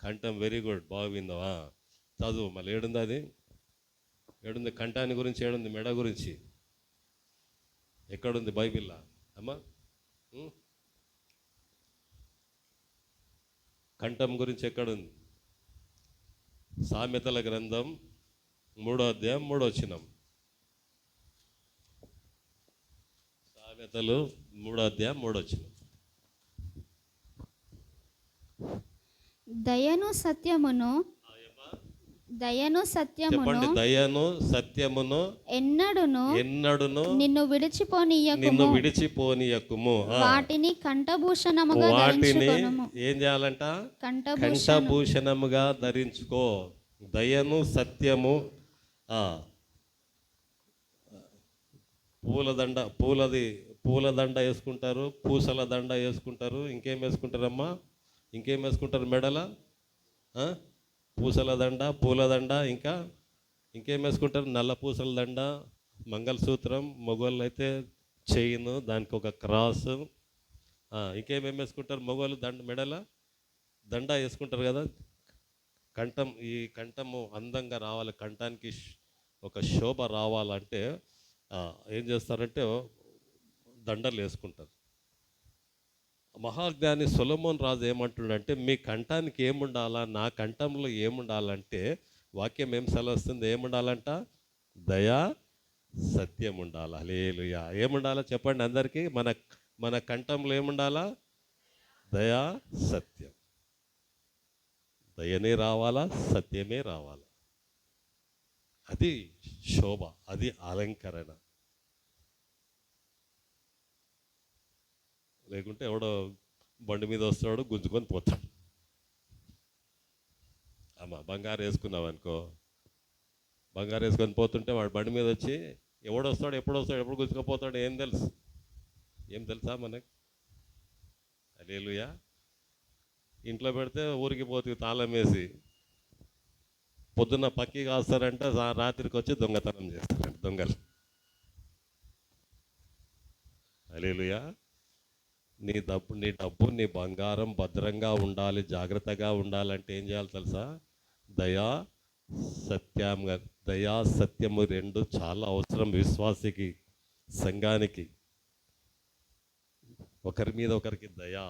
కంఠం. వెరీ గుడ్, బాగా విందావా? చదువు మళ్ళీ. ఏడుంది అది? ఏడుంది? కంఠాన్ని గురించి ఏడుంది? మెడ గురించి ఎక్కడుంది బైబిల్లా అమ్మా? కంఠం గురించి ఎక్కడుంది? సామెతల గ్రంథం 3వ అధ్యాయం 3వ వచనం. సామెతలు 3వ అధ్యాయం 3వ వచనం. దయను సత్యమును చెప్పండి. దయను సత్యమును ఎన్నడును నిన్ను విడిచిపోనీయకుము. వాటిని కంఠభూషణముగా వాటిని ధరించుకొనుము. ఏం చేయాలంట? కంఠభూషణముగా ధరించుకో. దయను సత్యము. పూలదండ వేసుకుంటారు, పూసల దండ వేసుకుంటారు. ఇంకేం వేసుకుంటారమ్మా? ఇంకేం వేసుకుంటారు మెడల? పూసల దండ, పూలదండ, ఇంకేం వేసుకుంటారు? నల్ల పూసల దండ, మంగళసూత్రం, మగవాళ్ళు అయితే చైన్, దానికి ఒక క్రాస్. ఇంకేమేమి వేసుకుంటారు మగవాళ్ళు? మెడల దండ వేసుకుంటారు కదా. ఈ కంఠము అందంగా రావాలి, కంఠానికి ఒక శోభ రావాలంటే ఏం చేస్తారంటే దండలు వేసుకుంటారు. మహాజ్ఞాని సొలొమోన్ రాజు ఏమంటున్నాడంటే, మీ కంఠానికి ఏముండాలా, నా కంఠంలో ఏముండాలంటే, వాక్యం ఏం సెలవుస్తుంది? ఏముండాలంట? దయా సత్యం ఉండాలా. హల్లెలూయా. ఏముండాలా చెప్పండి అందరికీ? మన కంఠంలో ఏముండాలా? దయా సత్యం. దయనే రావాలా, సత్యమే రావాలా. అది శోభ, అది అలంకరణ. లేకుంటే ఎవడో బండి మీద వస్తాడు, గుంజుకొని పోతాడు. బంగారు వేసుకున్నావు అనుకో, బంగారు వేసుకొని పోతుంటే వాడు బండి మీద వచ్చి ఎవడొస్తాడు, ఎప్పుడు గుంజుకపోతాడు ఏం తెలుసా మనకి? హల్లెలూయా. ఇంట్లో పెడితే ఊరికి పోతే తాళం వేసి, పొద్దున్న పక్కి కాస్తారంటే రాత్రికి వచ్చి దొంగతనం చేస్తారంట దొంగలు. హల్లెలూయా. నీ డబ్బు నీ బంగారం భద్రంగా ఉండాలి, జాగ్రత్తగా ఉండాలంటే ఏం చేయాలి తెలుసా? దయా సత్యము 2 చాలా అవసరం విశ్వాసికి, సంఘానికి. ఒకరి మీద ఒకరికి దయా,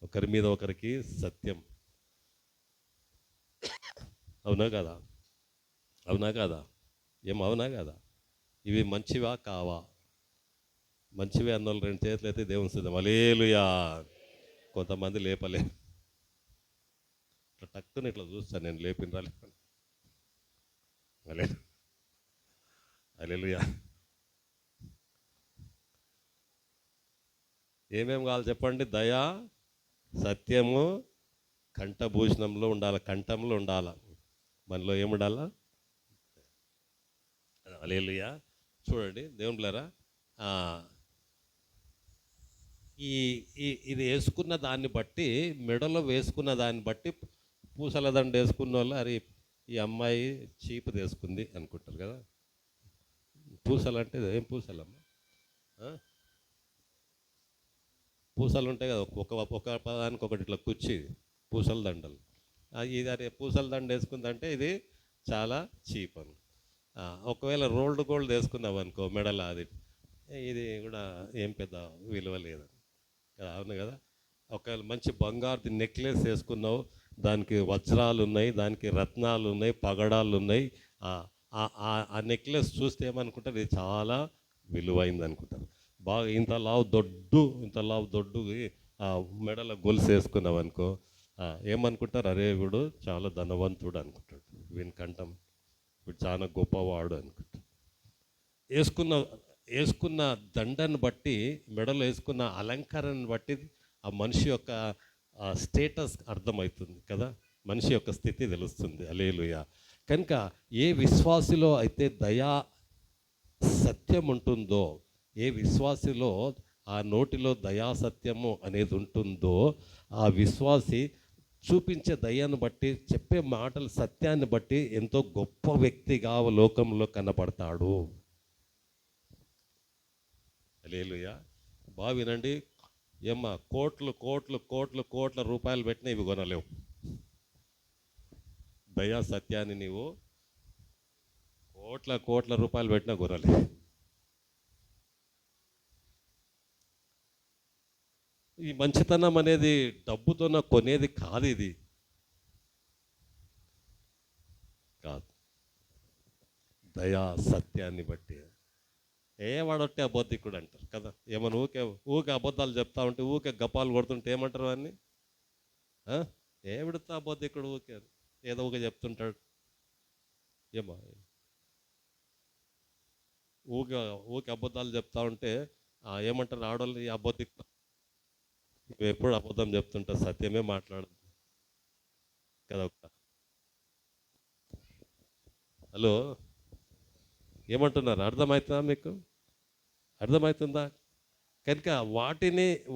ఒకరి మీద ఒకరికి సత్యం. అవునా కదా? అవునా కదా? అవునా కదా? ఇవి మంచివా కావా? మంచివి అన్నోళ్ళు 2 చేతులు అయితే దేవుని సిద్ధం. హల్లెలూయా. కొంతమంది లేపలేరు. ఇట్లా టక్కుని ఇట్లా చూస్తాను నేను, లేపిన రాలేదు. హల్లెలూయా. ఏమేమి కావాలి చెప్పండి? దయా సత్యము కంఠభూషణంలో ఉండాలి, కంఠంలో ఉండాల. మనలో ఏముండాలా? హల్లెలూయా. చూడండి దేవుని బిడ్డలారా, ఇది వేసుకున్న దాన్ని బట్టి, మెడలో వేసుకున్న దాన్ని బట్టి, పూసల దండ వేసుకున్న వాళ్ళు అరే ఈ అమ్మాయి చీపు వేసుకుంది అనుకుంటారు కదా. పూసలు అంటే ఏం పూసలమ్మా? పూసలు ఉంటాయి కదా, ఒక పదానికి ఒకటి ఇట్లా కుర్చీ, పూసల దండలు. ఇది అరే పూసల దండ వేసుకుందంటే ఇది చాలా చీప్ అని. ఒకవేళ రోల్డ్ గోల్డ్ వేసుకున్నావు అనుకో మెడల, ఇది కూడా ఏం పెద్ద విలువ లేదు కదా. అవును కదా. ఒకవేళ మంచి బంగారు నెక్లెస్ వేసుకున్నావు, దానికి వజ్రాలు ఉన్నాయి, దానికి రత్నాలు ఉన్నాయి, పగడాలు ఉన్నాయి. ఆ నెక్లెస్ చూస్తే ఏమనుకుంటారు, ఇది చాలా విలువైంది అనుకుంటారు. బాగా ఇంత లావు దొడ్డు మెడలో గొలుసు వేసుకున్నాం అనుకో, ఏమనుకుంటారు, అరే వీడు చాలా ధనవంతుడు అనుకుంటాడు, వీని కంఠం వీడు చాలా గొప్పవాడు అనుకుంటాడు. వేసుకున్న దండను బట్టి, మెడలో వేసుకున్న అలంకారాన్ని బట్టి ఆ మనిషి యొక్క స్టేటస్ అర్థమవుతుంది కదా, మనిషి యొక్క స్థితి తెలుస్తుంది. హల్లెలూయా. కనుక ఏ విశ్వాసిలో అయితే దయా సత్యం ఉంటుందో, ఏ విశ్వాసిలో ఆ నోటిలో దయా సత్యము అనేది ఉంటుందో, ఆ విశ్వాసి చూపించే దయను బట్టి, చెప్పే మాటల సత్యాన్ని బట్టి ఎంతో గొప్ప వ్యక్తిగా లోకంలో కనబడతాడు. హల్లెలూయా. బాగా వినండి, ఏమ్మా, కోట్ల రూపాయలు పెట్టినా ఇవి కొనలేవు. దయా సత్యాన్ని నీవు కోట్ల రూపాయలు పెట్టినా కొనలేవు. ఈ మంచితనం అనేది డబ్బుతోన కొనేది కాదు, ఇది కాదు. దయా సత్యాన్ని బట్టి. వాడొట్టే అబద్ధికుడు అంటారు కదా, ఏమన్నా ఊకే అబద్ధాలు చెప్తా ఉంటే, ఊకే గపాలు కొడుతుంటే ఏమంటారు అని, విడుతా అబద్ధికుడు, ఏదో ఊకే చెప్తుంటాడు. ఏమో ఊకే అబద్ధాలు చెప్తా ఉంటే ఏమంటారు ఆడవాళ్ళు, ఈ అబద్ధికుడు ఎప్పుడు అబద్ధం చెప్తుంటారు, సత్యమే మాట్లాడదు కదా. హలో, ఏమంటున్నారు, అర్థమవుతుందా మీకు? అర్థమవుతుందా? కనుక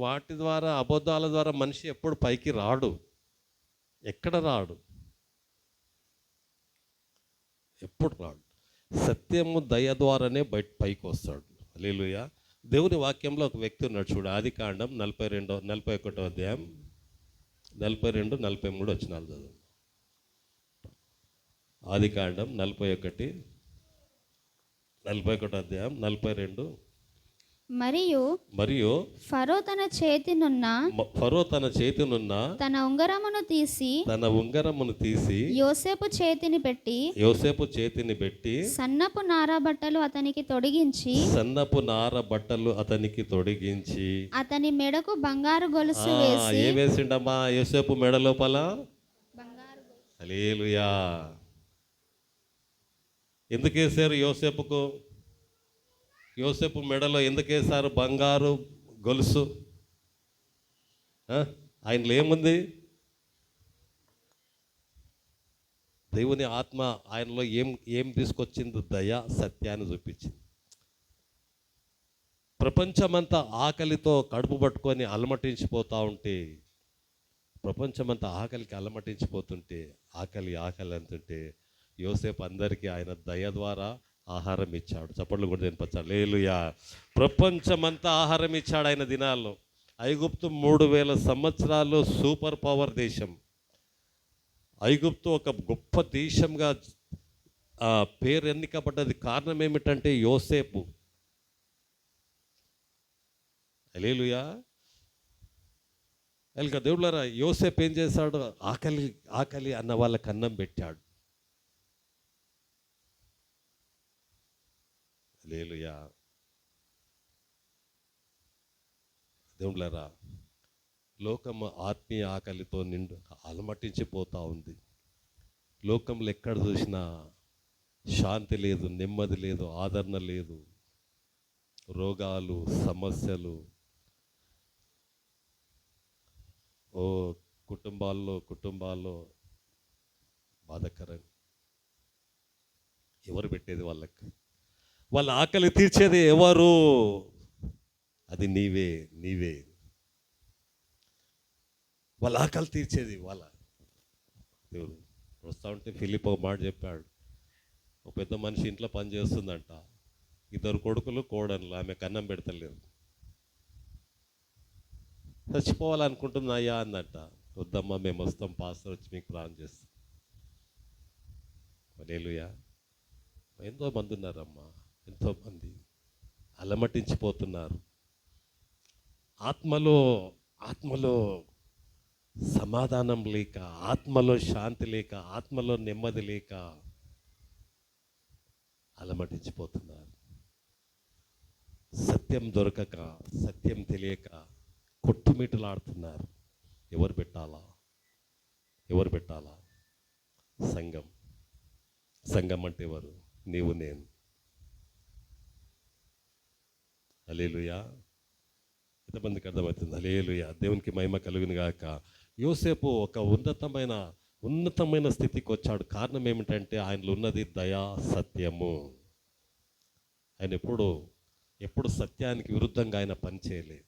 వాటి ద్వారా, అబద్ధాల ద్వారా మనిషి ఎప్పుడు పైకి రాడు, ఎక్కడ రాడు, ఎప్పుడు రాడు. సత్యము దయ ద్వారానే పైకి వస్తాడు. హల్లెలూయా. దేవుని వాక్యంలో ఒక వ్యక్తి ఉన్నాడు చూడు, ఆదికాండం 41వ అధ్యాయం 42, 43 వచనాలు చదువు. ఆదికాండం 41వ అధ్యాయం 42. మరియు ఫరో తన చేతినున్న తన ఉంగరమును తీసి యోసేపు చేతిని పెట్టి సన్నపు నార బట్టలు అతనికి తొడిగించి అతని మెడకు బంగారు గొలుసు వేసి. ఏం వేసిండమ్మా యోసేపు మెడ లోపల? బంగారు. హల్లెలూయా. ఎందుకు వేసారు యోసేపు మెడలో ఎందుకు వేశారు బంగారు గొలుసు? ఆయనలో ఏముంది? దేవుని ఆత్మ ఆయనలో ఏం తీసుకొచ్చింది? దయా సత్యాన్ని చూపించింది. ప్రపంచమంతా ఆకలితో కడుపు పట్టుకొని అలమటించిపోతూ ఉంటే, ప్రపంచమంతా అలమటించిపోతుంటే, ఆకలి అంటుంటే, యోసేపు అందరికీ ఆయన దయ ద్వారా ఆహారం ఇచ్చాడు. చప్పట్లు కూడా తినిపించాడు. హల్లెలూయా. ప్రపంచమంతా ఆహారం ఇచ్చాడు ఆయన దినాల్లో. ఐగుప్తు 3000 సంవత్సరాలు సూపర్ పవర్ దేశం. ఐగుప్తు ఒక గొప్ప దేశంగా పేరు ఎన్నికబడ్డది. కారణం ఏమిటంటే యోసేపు. హల్లెలూయా. దేవుళ్ళారా, యోసేపు ఏం చేశాడు? ఆకలి అన్న వాళ్ళకి అన్నం పెట్టాడు. హల్లెలూయా. దేవుళ్ళారా, లోకము ఆత్మీయ ఆకలితో అలమటించిపోతూ ఉంది. లోకంలో ఎక్కడ చూసినా శాంతి లేదు, నెమ్మది లేదు, ఆదరణ లేదు, రోగాలు, సమస్యలు. కుటుంబాల్లో బాధాకరం. ఎవరు పెట్టేది వాళ్ళకి? వాళ్ళ ఆకలి తీర్చేది ఎవరు? అది నీవే. వాళ్ళ ఆకలి తీర్చేది దేవుడు. వస్తూ ఉంటే ఫిలిప్ ఒక మాట చెప్పాడు. ఒక పెద్ద మనిషి ఇంట్లో పని చేస్తుందంట. 2 కొడుకులు, కోడళ్ళు. ఆమెకు అన్నం పెడతలేరు. చచ్చిపోవాలనుకుంటుంది అయ్యా అందంట. వద్దమ్మా, మేము వస్తాం, పాస్టర్ వచ్చి మీకు ప్రాణం చేస్తాం. హల్లెలూయా. ఎంతోమంది ఉన్నారమ్మా, ఎంతోమంది అలమటించిపోతున్నారు. ఆత్మలో సమాధానం లేక, ఆత్మలో శాంతి లేక, ఆత్మలో నెమ్మది లేక అలమటించిపోతున్నారు. సత్యం దొరకక, సత్యం తెలియక కొట్టుమిటులాడుతున్నారు. ఎవరు పెట్టాలా? ఎవరు పెట్టాలా? సంఘం. సంఘం అంటే ఎవరు? నీవు నేను. హల్లెలూయా. ఎంతమందికి అర్థమవుతుంది? హల్లెలూయా. దేవునికి మహిమ కలుగును గాక. యోసేపు ఒక ఉన్నతమైన స్థితికి వచ్చాడు. కారణం ఏమిటంటే ఆయనలో ఉన్నది దయా, సత్యము. ఆయన ఎప్పుడు సత్యానికి విరుద్ధంగా ఆయన పని చేయలేదు.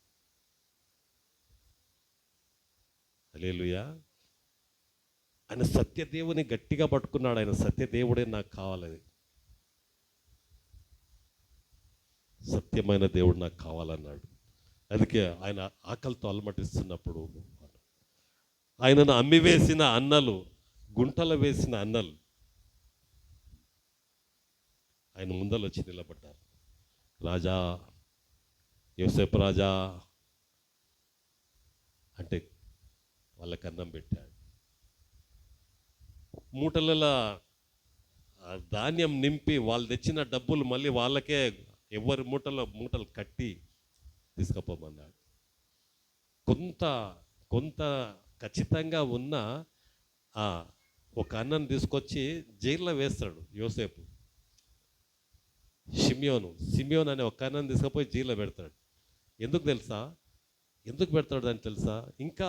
హల్లెలూయా. ఆయన సత్యదేవుని గట్టిగా పట్టుకున్నాడు. ఆయన సత్యదేవుడే నాకు కావాలని, సత్యమైన దేవుడు నాకు కావాలన్నాడు. అందుకే ఆయన ఆకలితో అలమటిస్తున్నప్పుడు ఆయనను అమ్మివేసిన అన్నలు, గుంటలు వేసిన అన్నలు ఆయన ముందలు వచ్చి నిలబడ్డారు. రాజా, యోసేపు రాజా అంటే వాళ్ళకి అన్నం పెట్టాడు. మూటలలో ధాన్యం నింపి వాళ్ళు తెచ్చిన డబ్బులు మళ్ళీ వాళ్ళకే ఎవరి మూటలు కట్టి తీసుకుపోమన్నాడు. కొంత ఖచ్చితంగా ఉన్న ఒక అన్నను తీసుకొచ్చి జైల్లో వేస్తాడు యోసేపు. సిమియోన్ అనే ఒక అన్నను తీసుకుపోయి జైల్లో పెడతాడు. ఎందుకు పెడతాడు అని తెలుసా? ఇంకా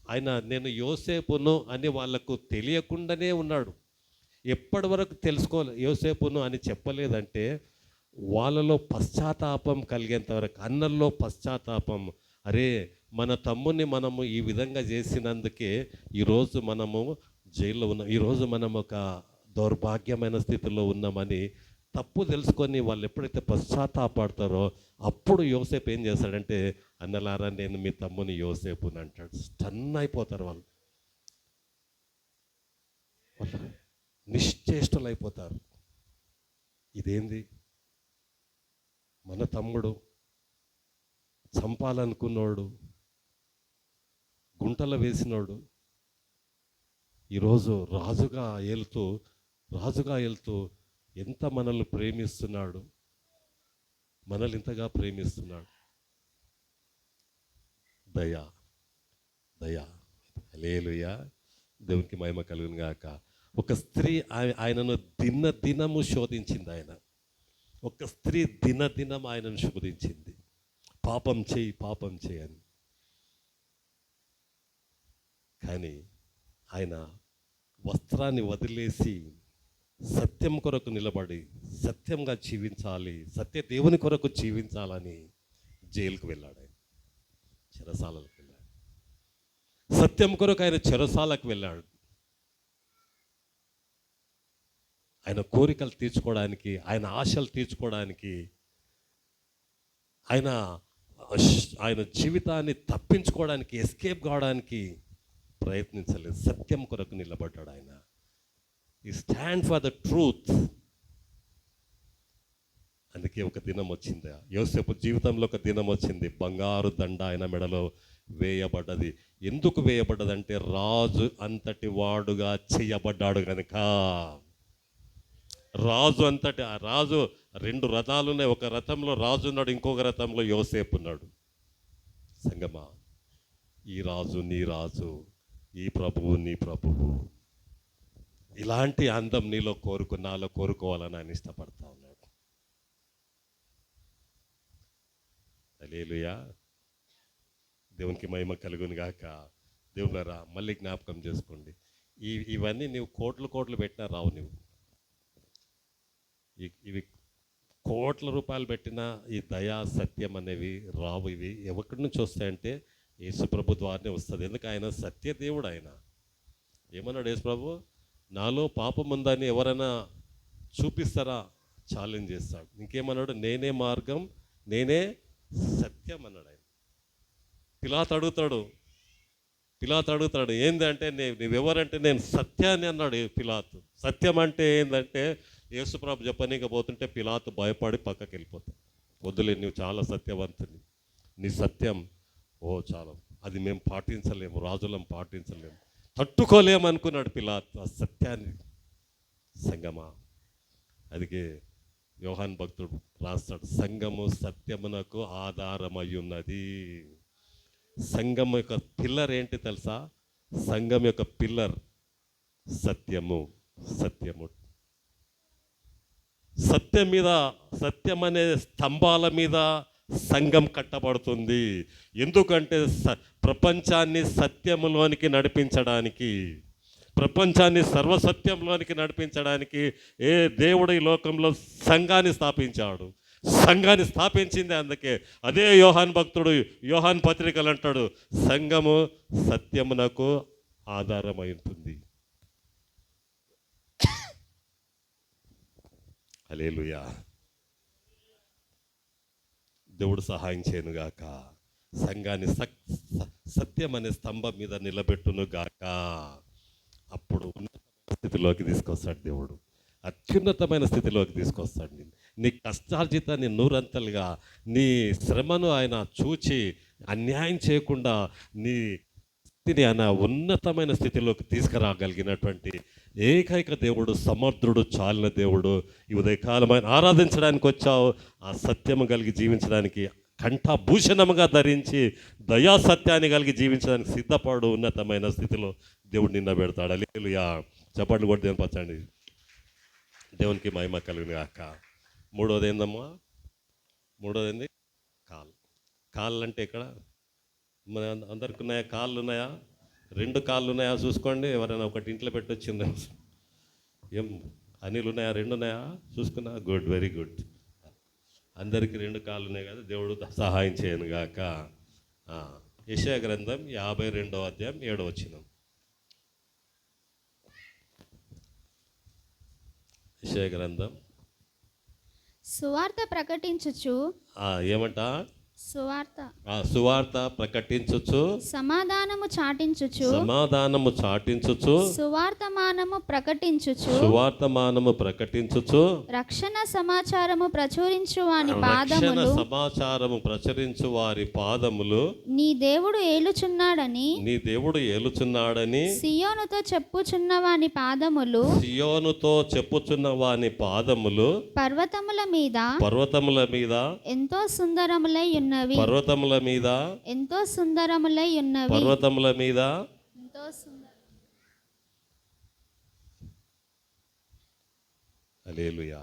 ఆయన నేను యోసేపును అని వాళ్ళకు తెలియకుండానే ఉన్నాడు. ఎప్పటి వరకు తెలుసుకోలేదు యోసేపును అని చెప్పలేదంటే వాళ్ళలో పశ్చాత్తాపం కలిగేంత వరకు, అన్నల్లో పశ్చాత్తాపం. అరే, మన తమ్ముని మనము ఈ విధంగా చేసినందుకే ఈరోజు మనము జైల్లో ఉన్నాం, ఈరోజు మనం ఒక దౌర్భాగ్యమైన స్థితిలో ఉన్నామని తప్పు తెలుసుకొని వాళ్ళు ఎప్పుడైతే పశ్చాత్తాపడతారో అప్పుడు యోసేపు ఏం చేస్తాడంటే, అన్నలారా నేను మీ తమ్ముని యోసేపుని అంటాడు. స్టన్ అయిపోతారు వాళ్ళు నిశ్చేష్టులు అయిపోతారు. ఇదేంది? మన తమ్ముడు చంపాలనుకున్నోడు, గుంటలో వేసినోడు ఈరోజు రాజుగా వెళ్తూ ఎంత మనల్ని ప్రేమిస్తున్నాడు, మనల్ని ఇంతగా ప్రేమిస్తున్నాడు. దయా. హల్లెలూయా. దేవునికి మహిమ కలుగును గాక. ఒక స్త్రీ ఆయనను దినము శోధించింది. ఒక స్త్రీ దినం ఆయనను శోధించింది. పాపం చేయి అని. కానీ ఆయన వస్త్రాన్ని వదిలేసి సత్యం కొరకు నిలబడి సత్యంగా జీవించాలి, సత్య దేవుని కొరకు జీవించాలని జైలుకు వెళ్ళాడు. ఆయన చెరసాలకు వెళ్ళాడు. సత్యం కొరకు ఆయన చెరసాలకు వెళ్ళాడు. ఆయన కోరికలు తీర్చుకోవడానికి, ఆయన ఆశలు తీర్చుకోవడానికి, ఆయన జీవితాన్ని తప్పించుకోవడానికి, ఎస్కేప్ కావడానికి ప్రయత్నించలేదు. సత్యం కొరకు నిలబడ్డాడు ఆయన. ఈ స్టాండ్ ఫర్ ద ట్రూత్. అందుకే ఒక దినం వచ్చింది యోసేపు జీవితంలో, ఒక దినం వచ్చింది. బంగారు దండ ఆయన మెడలో వేయబడ్డది. ఎందుకు వేయబడ్డదంటే రాజు అంతటి వాడుగా చేయబడ్డాడు కనుక. రాజు 2 రథాలు ఉన్నాయి. ఒక రథంలో రాజు ఉన్నాడు, ఇంకొక రథంలో యోసేపు ఉన్నాడు. సంగమా, ఈ రాజు నీ రాజు, ఈ ప్రభువు నీ ప్రభువు. ఇలాంటి అందం నాలో కోరుకోవాలని ఆయన ఇష్టపడతా ఉన్నాడు. హల్లెలూయా. దేవునికి మహిమ కలుగును గాక. దేవులారా, మళ్ళీ జ్ఞాపకం చేసుకోండి. ఇవన్నీ నీవు కోట్లు పెట్టినా రావు. ఇవి కోట్ల రూపాయలు పెట్టినా ఈ దయా, సత్యం అనేవి రావు. ఇవి ఎక్కడి నుంచి వస్తాయంటే యేసుప్రభు ద్వారానే వస్తుంది. ఎందుకు? ఆయన సత్యదేవుడు. ఆయన ఏమన్నాడు యేసుప్రభు? నాలో పాపం ఉందని ఎవరైనా చూపిస్తారా? ఛాలెంజ్ చేస్తాడు. ఇంకేమన్నాడు? నేనే మార్గం, నేనే సత్యం అన్నాడు ఆయన. పిలాతు అడుగుతాడు ఏందంటే, నువ్వెవరంటే నేను సత్యాన్ని అన్నాడు పిలాతు. సత్యం అంటే ఏంటంటే యేసుప్రభు చెప్పనీక పోతుంటే పిలాతు భయపడి పక్కకి వెళ్ళిపోతాడు. వద్దులే, నువ్వు చాలా సత్యవంతుని, నీ సత్యం చాలా అది మేము పాటించలేము, రాజులం పాటించలేము, తట్టుకోలేము అనుకున్నాడు పిలాతు ఆ సత్యాన్ని. సంగమా, అందుకే యోహాన్ భక్తుడు రాస్తాడు, సంఘము సత్యమునకు ఆధారమై ఉన్నది. సంఘం యొక్క పిల్లర్ ఏంటి తెలుసా? సంఘం యొక్క పిల్లర్ సత్యము. సత్యము, సత్యం మీద, సత్యం అనే స్తంభాల మీద సంఘం కట్టబడుతుంది. ఎందుకంటే ప్రపంచాన్ని సత్యములోనికి నడిపించడానికి, ప్రపంచాన్ని సర్వసత్యంలోనికి నడిపించడానికి దేవుడు ఈ లోకంలో సంఘాన్ని స్థాపించాడు. సంఘాన్ని స్థాపించింది అందుకే. అదే యోహాన్ భక్తుడు యోహాన్ పత్రికలు అంటాడు, సంఘము సత్యమునకు ఆధారమై ఉంటుంది. హల్లెలూయా. దేవుడు సహాయం చేయనుగాక. సంఘాన్ని సత్యం అనే స్తంభం మీద నిలబెట్టునుగాక. అప్పుడు ఉన్నతమైన స్థితిలోకి తీసుకొస్తాడు దేవుడు, అత్యున్నతమైన స్థితిలోకి తీసుకొస్తాడు. నీ కష్టార్జితాన్ని నూరంతలుగా, నీ శ్రమను ఆయన చూచి అన్యాయం చేయకుండా నీ స్థితిని ఆయన ఉన్నతమైన స్థితిలోకి తీసుకురాగలిగినటువంటి ఏకైక దేవుడు, సమర్థుడు, చాలిన దేవుడు. ఈ ఉదయకాలమైన ఆరాధించడానికి వచ్చావు, ఆ సత్యము కలిగి జీవించడానికి కంఠభూషణముగా ధరించి దయా సత్యాన్ని కలిగి జీవించడానికి సిద్ధపడు. ఉన్నతమైన స్థితిలో దేవుడు నిన్న పెడతాడు. హల్లెలూయా. చప్పట్లు కొట్టి దేవుని పచ్చండి. దేవునికి మహిమ కలుగును గాక. మూడోది ఏందమ్మా? మూడోది ఏంది? కాళ్ళు. కాళ్ళు అంటే ఇక్కడ మన అందరికి ఉన్నాయా? కాళ్ళు ఉన్నాయా? 2 కాళ్ళు ఉన్నాయా? చూసుకోండి. ఎవరైనా ఒకటి ఇంట్లో పెట్టొచ్చింది. ఏం అనిల్ ఉన్నాయా? 2 ఉన్నాయా? చూసుకున్నా? Good, very good. అందరికీ 2 కాళ్ళు ఉన్నాయి కదా, దేవుడు సహాయం చేయను గాక. యెషయా గ్రంథం 52వ అధ్యాయం 7వ వచనం. యెషయా గ్రంథం సువార్త ప్రకటించుచు, ఏమంట? సువార్త ప్రకటించుచు, సమాధానము చాటించుచు, సమాధానము చాటించుచు, సువార్తమానము ప్రకటించుచు, సువార్తమానము ప్రకటించుచు, రక్షణ సమాచారము ప్రచురించు వాని రక్షణ పాదములు, సమాచారము ప్రచురించు వారి పాదములు, నీ దేవుడు ఏలుచున్నాడని, నీ దేవుడు ఏలుచున్నాడని, సియోనుతో చెప్పుచున్న వాని పాదములు, సియోనుతో చెప్పుచున్న వాని పాదములు పర్వతముల మీద, పర్వతముల మీద, ఎంతో సుందరములై ఉన్నవి, పర్వతముల మీద, ఎంతో సుందరములై ఉన్నవి, పర్వతముల మీద. ఎంతో సుందర. హల్లెలూయా.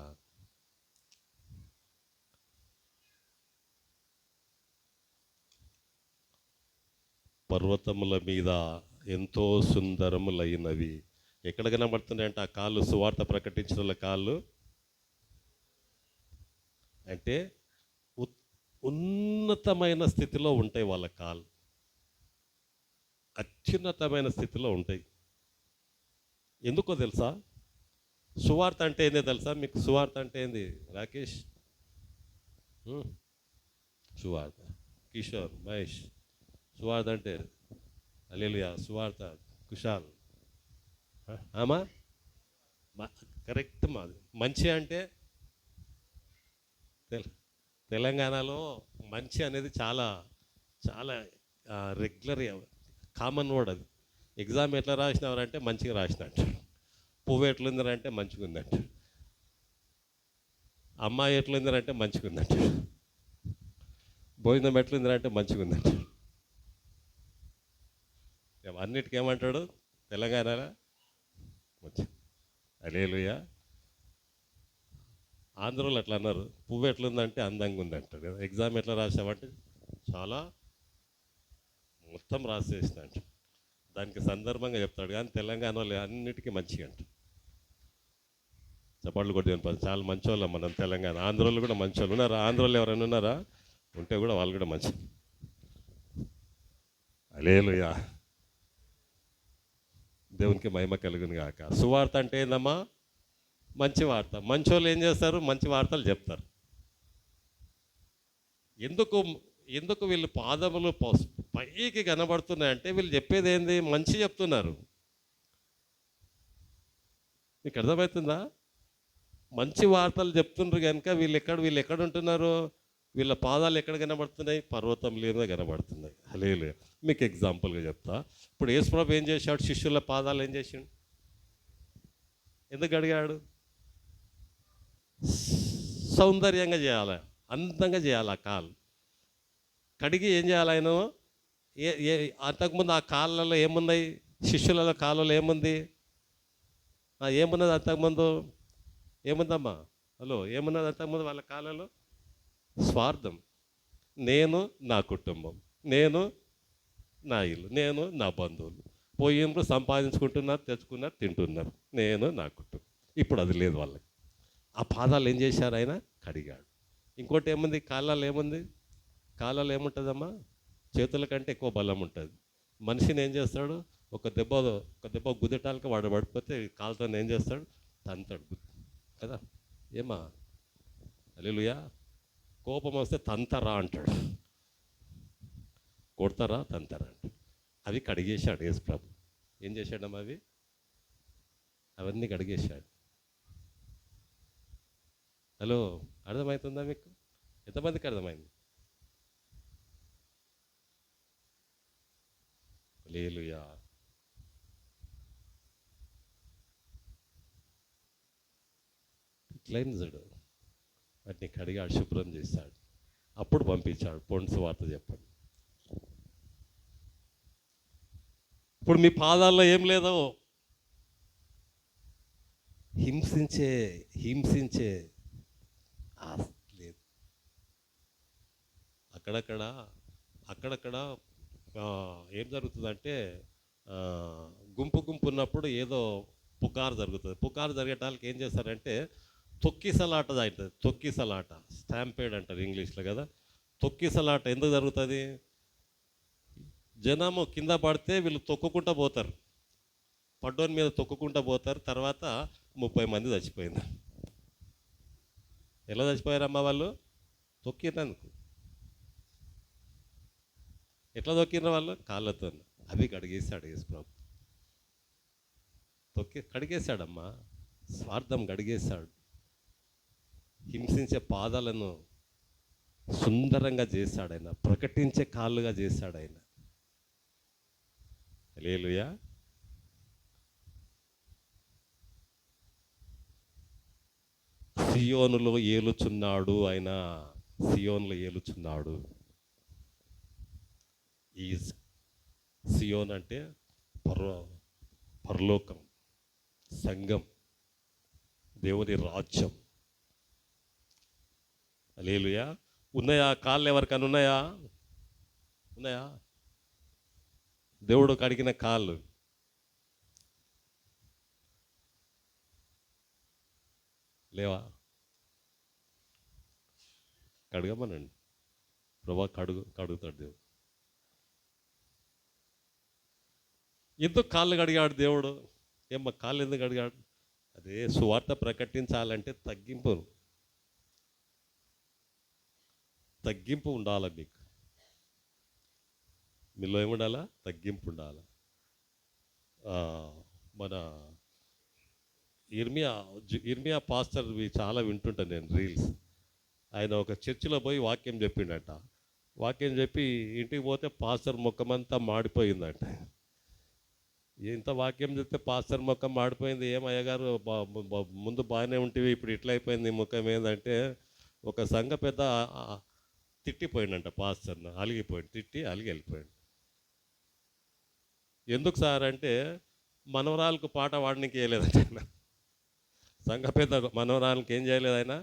పర్వతముల మీద ఎంతో సుందరములైనవి. ఎక్కడ కనబడుతున్నాయంటే ఆ కాళ్ళు, సువార్త ప్రకటించిన కాళ్ళు అంటే ఉన్నతమైన స్థితిలో ఉంటాయి వాళ్ళ కాళ్ళు, అత్యున్నతమైన స్థితిలో ఉంటాయి. ఎందుకో తెలుసా? సువార్త అంటే ఏందో తెలుసా మీకు? సువార్త అంటే ఏంది రాకేష్? సువార్త. కిషోర్, మహేష్, సువార్త అంటే? హల్లెలూయా. సువార్త. కుషాల్, ఆమా కరెక్ట్. మాది మంచి అంటే తెలంగాణలో మంచి అనేది చాలా చాలా రెగ్యులర్ కామన్ వర్డ్. అది ఎగ్జామ్ ఎట్లా రాసినవారంటే మంచిగా రాసినట్టు, పువ్వు ఎట్లుందరంటే మంచిగా ఉందంట, అమ్మాయి ఎట్లుందరంటే మంచిగా ఉందంట, భోజనం ఎట్లుందరంటే మంచిగా ఉందంట. అన్నిటికీ ఏమంటాడు తెలంగాణలో? మంచి. హల్లెలూయా. ఆంధ్రలో అట్లా అన్నారు, పువ్వు ఎట్లుందంటే అందంగా ఉంది అంటాడు. ఎగ్జామ్ ఎట్లా రాసావంటే చాలా మొత్తం రాసేసిన అంట. దానికి సందర్భంగా చెప్తాడు. కానీ తెలంగాణలో అన్నిటికీ మంచిగా అంట. చప్పట్లు కొట్టి చాలా మంచోళ్ళం మనం తెలంగాణ. ఆంధ్రలో కూడా మంచోళ్ళు ఉన్నారా? ఆంధ్రలో ఎవరైనా ఉన్నారా? ఉంటే కూడా వాళ్ళు కూడా మంచి. హల్లెలూయా. దేవునికి మహిమ కలుగును గాక. సువార్త అంటే ఏందమ్మా? మంచి వార్త. మంచోళ్ళు ఏం చేస్తారు? మంచి వార్తలు చెప్తారు. ఎందుకు వీళ్ళు పాదములు పైకి కనబడుతున్నాయంటే వీళ్ళు చెప్పేది ఏంది? మంచి చెప్తున్నారు. మీకు అర్థమవుతుందా? మంచి వార్తలు చెప్తున్నారు కనుక వీళ్ళు ఎక్కడ ఉంటున్నారు? వీళ్ళ పాదాలు ఎక్కడ కనబడుతున్నాయి? పర్వతం మీద కనబడుతున్నాయి. హల్లెలూయా. మీకు ఎగ్జాంపుల్గా చెప్తా. ఇప్పుడు యేసుప్రభు ఏం చేశాడు? శిష్యుల పాదాలు ఏం చేసిండు? ఎందుకు అడిగాడు? సౌందర్యంగా చేయాలి, అందంగా చేయాలి. ఆ కాలు కడిగి ఏం చేయాలి ఆయన? ఏ ఏ అంతకుముందు ఆ కాళ్ళలో ఏమున్నాయి? శిష్యులలో కాళ్ళలో ఏముంది? ఏమున్నది అంతకుముందు? ఏముందమ్మా? హలో, ఏమున్నది అంతకుముందు వాళ్ళ కాళ్ళలో? స్వార్థం. నేను, నా కుటుంబం, నేను, నా ఇల్లు, నేను, నా బంధువులు. పోయినప్పుడు సంపాదించుకుంటున్నారు, తెచ్చుకున్నారు, తింటున్నారు. నేను, నా కుటుంబం. ఇప్పుడు అది లేదు వాళ్ళకి. ఆ పాదాలు ఏం చేశారు? ఆయన కడిగాడు. ఇంకోటి ఏముంది? కాళ్ళలో ఏముంది? కాళ్ళలో ఏముంటుందమ్మా? చేతుల కంటే ఎక్కువ బలం ఉంటుంది. మనిషిని ఏం చేస్తాడు? ఒక దెబ్బ గుద్దటానికి వాడు పడిపోతే కాలుతో ఏం చేస్తాడు? తంతాడు కదా. ఏమా? హల్లెలూయా. కోపం వస్తే తంతరా అంటాడు, కొడతారా తంతరా అంటాడు. అవి కడిగేశాడు యేసు ప్రభు. ఏం చేశాడమ్మా? అవన్నీ కడిగేశాడు. హలో, అర్థమవుతుందా మీకు? ఎంతమందికి అర్థమైంది? హల్లెలూయా. క్లెన్జ్డ్, వాటిని కడిగాడు, శుభ్రం చేశాడు. అప్పుడు పంపించాడు, పొండి సువార్త చెప్పండి. ఇప్పుడు మీ పాదాల్లో ఏం లేదో? హింసించే హింసించే లేదు. అక్కడక్కడ ఏం జరుగుతుందంటే గుంపు ఉన్నప్పుడు ఏదో పుకారు జరుగుతుంది. పుకారు జరగటానికి ఏం చేస్తారంటే తొక్కిసలాట అవుతుంది. తొక్కిసలాట, స్టాంపేడ్ అంటారు ఇంగ్లీష్లో కదా. తొక్కిసలాట ఎందుకు జరుగుతుంది? జనము కింద పడితే వీళ్ళు తొక్కుకుంటూ పోతారు, పడ్డోని మీద తొక్కుకుంటూ పోతారు. తర్వాత 30 మంది చచ్చిపోయింది. ఎలా చచ్చిపోయారమ్మా వాళ్ళు? తొక్కినందుకు. ఎట్లా తొక్కిన వాళ్ళు? కాళ్ళతో. అవి కడిగేశాడు యేసు ప్రభు. కడిగేశాడమ్మా. స్వార్థం కడిగేశాడు. హింసించే పాదాలను సుందరంగా చేశాడు ఆయన. ప్రకటించే కాళ్ళుగా చేశాడు ఆయన. హల్లెలూయా. సియోనులో ఏలుచున్నాడు ఆయన. సియోనులో ఏలుచున్నాడు. ఈ సియోన్ అంటే పరలోకం, సంఘం, దేవుని రాజ్యం. హల్లెలూయా. ఉన్నాయా కాళ్ళు? ఎవరికైనా ఉన్నాయా? దేవుడు కడిగిన కాళ్ళు. లేవా? కడగమనండి. ప్రభా కడుగుతాడు దేవుడు. ఎందుకు కాళ్ళు కడిగాడు దేవుడు? ఏమ్మా కాళ్ళు ఎందుకు కడిగాడు? అదే సువార్త ప్రకటించాలంటే తగ్గింపు ఉండాలి. మీలో ఏముండాలా? తగ్గింపు ఉండాలి. మన ఇర్మియా పాస్టర్వి చాలా వింటుంటాను నేను, రీల్స్. ఆయన ఒక చర్చిలో పోయి వాక్యం చెప్పిండట. వాక్యం చెప్పి ఇంటికి పోతే పాస్టర్ ముఖమంతా మాడిపోయిందంట. ఇంత వాక్యం చెప్తే పాస్టర్ ముఖం మాడిపోయింది. ఏమయ్యగారు ముందు బాగానే ఉంటివి, ఇప్పుడు ఇట్లా అయిపోయింది ముఖం ఏంటంటే, ఒక సంఘ పెద్ద తిట్టిపోయిందంట పాస్టర్ను. తిట్టి అలిగి వెళ్ళిపోయాడు. ఎందుకు సార్ అంటే, మనవరాలకు పాట పాడడానికి వేయలేదంట ఆయన. సంఘ పెద్ద మనవరాలకి ఏం చేయలేదు ఆయన?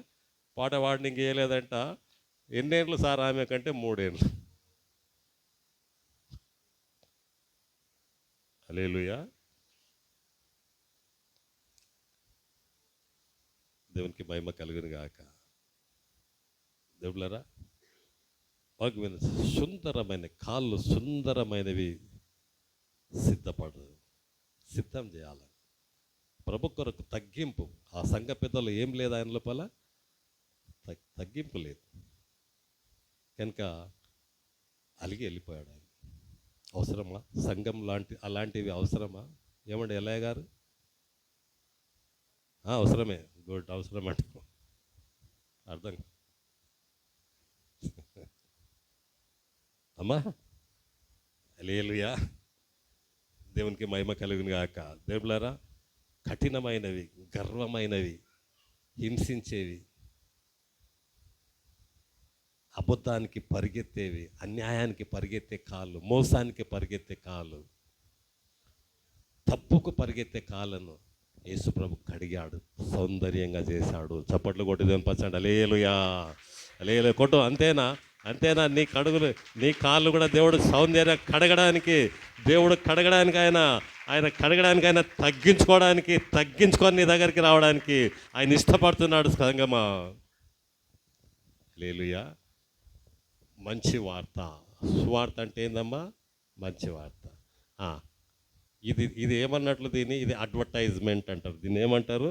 పాట పాడడానికి వేయలేదంట. ఎన్నేళ్ళు సార్ ఆమె కంటే? 3 ఏళ్ళు. హల్లెలూయా. దేవునికి మహిమ కలుగును గాక. దేవుళ్ళరా, సుందరమైన కాళ్ళు, సుందరమైనవి సిద్ధం చేయాలి ప్రభు కొరకు. తగ్గింపు. ఆ సంఘ పెద్దలు ఏం లేదు ఆయన లోపల? తగ్గింపు లేదు కనుక అలిగి వెళ్ళిపోయాడు ఆయన. అవసరమా? సంఘం అలాంటివి అవసరమా? ఏమండి ఎల్లయ్య గారు? అవసరమే. గుడ్, అవసరం అంటే అర్థం. అమ్మా హల్లెలూయా, దేవునికి మహిమ కలుగును గాక. దేవులారా, కఠినమైనవి, గర్వమైనవి, హింసించేవి, అబద్ధానికి పరిగెత్తేవి, అన్యాయానికి పరిగెత్తే కాళ్ళు, మోసానికి పరిగెత్తే కాళ్ళు, తప్పుకు పరిగెత్తే కాళ్ళను యేసుప్రభు కడిగాడు, సౌందర్యంగా చేశాడు. చప్పట్లు కొట్టి దేవుని పచ్చండి. హల్లెలూయా, హల్లెలూయా కొట్టు. అంతేనా? అంతేనా? నీ కాళ్ళు కూడా దేవుడు సౌందర్యం కడగడానికి, దేవుడు కడగడానికి, ఆయన కడగడానికి, ఆయన తగ్గించుకొని నీ దగ్గరికి రావడానికి ఆయన ఇష్టపడుతున్నాడు సంగమా. హల్లెలూయా. మంచి వార్త. సువార్త అంటే ఏందమ్మా? మంచి వార్త. ఇది ఏమన్నట్లు దీన్ని? ఇది అడ్వర్టైజ్మెంట్ అంటారు. దీన్ని ఏమంటారు?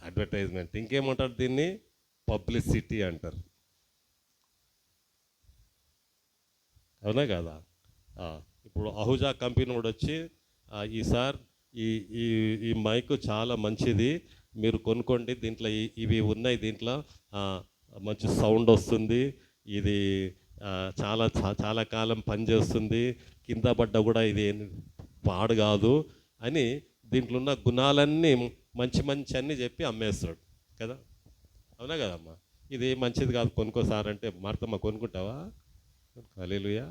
అడ్వర్టైజ్మెంట్. ఇంకేమంటారు దీన్ని? పబ్లిసిటీ అంటారు. అవునా కదా? ఇప్పుడు అహుజా కంపెనీ కూడా వచ్చి ఈసారి ఈ ఈ ఈ మైక్ చాలా మంచిది, మీరు కొనుక్కోండి, దీంట్లో ఇవి ఉన్నాయి, దీంట్లో మంచి సౌండ్ వస్తుంది, ఇది చాలా చాలా కాలం పనిచేస్తుంది, కింద పడ్డ కూడా ఇది పాడు కాదు అని దీంట్లో ఉన్న గుణాలన్నీ మంచి మంచి అన్నీ చెప్పి అమ్మేస్తాడు కదా. అవునా కదమ్మా? ఇది మంచిది కాదు, కొనుక్కోసారంటే మార్తమ్మ కొనుక్కుంటావా? హల్లెలూయా.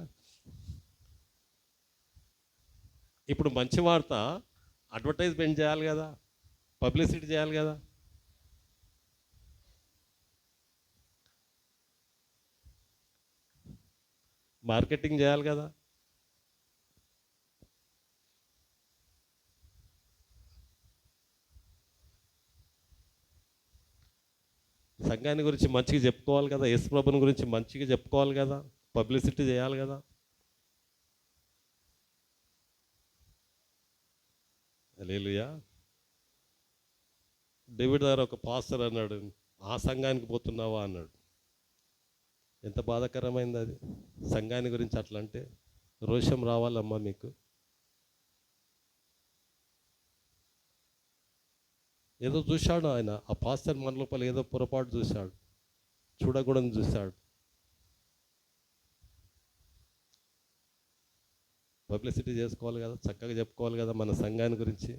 ఇప్పుడు మంచి వార్త అడ్వర్టైజ్మెంట్ చేయాలి కదా, పబ్లిసిటీ చేయాలి కదా. మార్కెటింగ్ చేయాలి కదా. సంఘాన్ని గురించి మంచిగా చెప్పుకోవాలి కదా, యేసుప్రభుని గురించి మంచిగా చెప్పుకోవాలి కదా, పబ్లిసిటీ చేయాలి కదా. హల్లెలూయా. డేవిడ్ గారు ఒక పాస్టర్ అన్నాడు, ఆ సంఘానికి పోతున్నావా అన్నాడు. ఎంత బాధాకరమైంది అది. సంఘాన్ని గురించి అట్లా అంటే రోషం రావాలమ్మా మీకు. ఏదో చూశాడు ఆయన, ఆ పాస్టర్ మన లోపల ఏదో పొరపాటు చూశాడు, చూడకూడదు చూశాడు. పబ్లిసిటీ చేసుకోవాలి కదా, చక్కగా చెప్పుకోవాలి కదా మన సంఘాన్ని గురించి.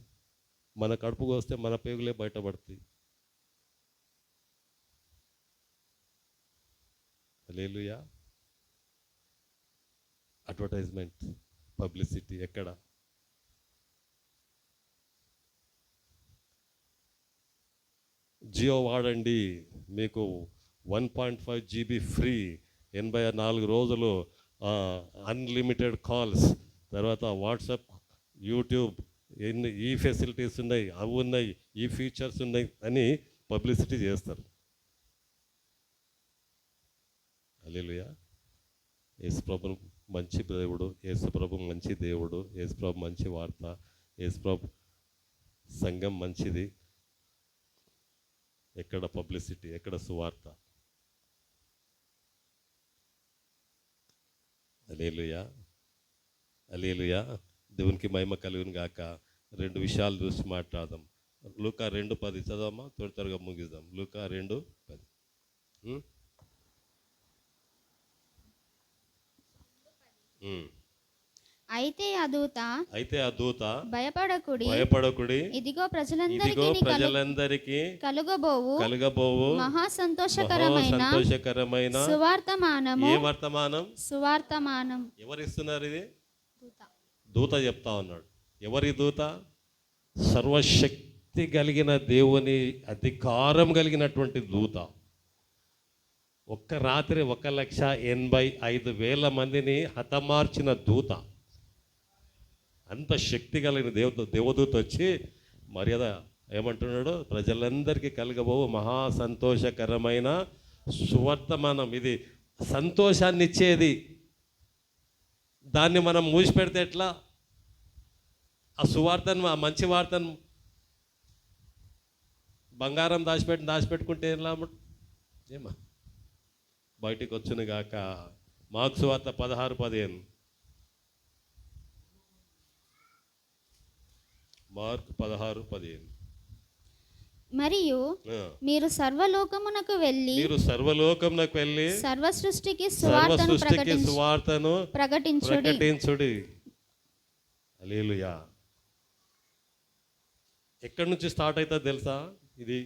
మన కడుపుకు వస్తే మన పేగులే బయటపడతాయి. హల్లెలూయా. అడ్వర్టైజ్మెంట్, పబ్లిసిటీ ఎక్కడ? జియో వాడండి, మీకు 1.5 GB ఫ్రీ, 84 రోజులు అన్లిమిటెడ్ కాల్స్, తర్వాత వాట్సాప్, యూట్యూబ్, ఈ ఫెసిలిటీస్ ఉన్నాయి, అవి ఉన్నాయి, ఈ ఫీచర్స్ ఉన్నాయి అని పబ్లిసిటీ చేస్తారు. హల్లెలూయా. యేసుప్రభు మంచి దేవుడు, యేసుప్రభు మంచి దేవుడు, యేసుప్రభు మంచి వార్త, యేసుప్రభు సంఘం మంచిది. ఎక్కడ పబ్లిసిటీ, ఎక్కడ సువార్త? హల్లెలూయా, హల్లెలూయా. దేవునికి మహిమ కలుగును గాక. 2 విషయాలు చూసి మాట్లాడదాం. లూకా 2:10 చదవమ్మా, త్వరగా ముగిద్దాం. లూకా 2:10. అయితే ఆ దూత భయపడకుడి, ఇదిగో ప్రజలందరికీ కలుగబోవు మహా సంతోషకరమైన సువార్తమానము. ఏ వర్తమానం? సువార్తమానం. ఎవరిస్తున్నారు ఇది? దూత చెప్తా ఉన్నాడు. ఎవరి దూత? సర్వశక్తి కలిగిన దేవుని అధికారం కలిగినటువంటి దూత. ఒక్క రాత్రి 1,85,000 మందిని హతమార్చిన దూత. అంత శక్తి కలిగిన దేవదూత వచ్చి మర్యాద ఏమంటున్నాడు? ప్రజలందరికీ కలగబోవు మహా సంతోషకరమైన సువర్తమానం. ఇది సంతోషాన్ని ఇచ్చేది. దాన్ని మనం మూసిపెడితే ఎట్లా? ఆ సువార్తను, ఆ మంచి వార్తను బంగారం దాచిపెట్టుకుంటే ఏమా బయటికి వచ్చును గాక. మార్కు సువార్త 16:15. మార్కు 16:15. మరియు ఆ, మీరు సర్వలోకమునకు వెళ్ళి మీరు సర్వలోకమునకు వెళ్ళి సర్వ సృష్టికి సర్వ సువార్తను సృష్టికి సువార్తను ప్రకటించుడి. ప్రకటించుడి. హల్లెలూయా. ఎక్కడి నుంచి స్టార్ట్ అవుతుంది తెలుసా? ఇది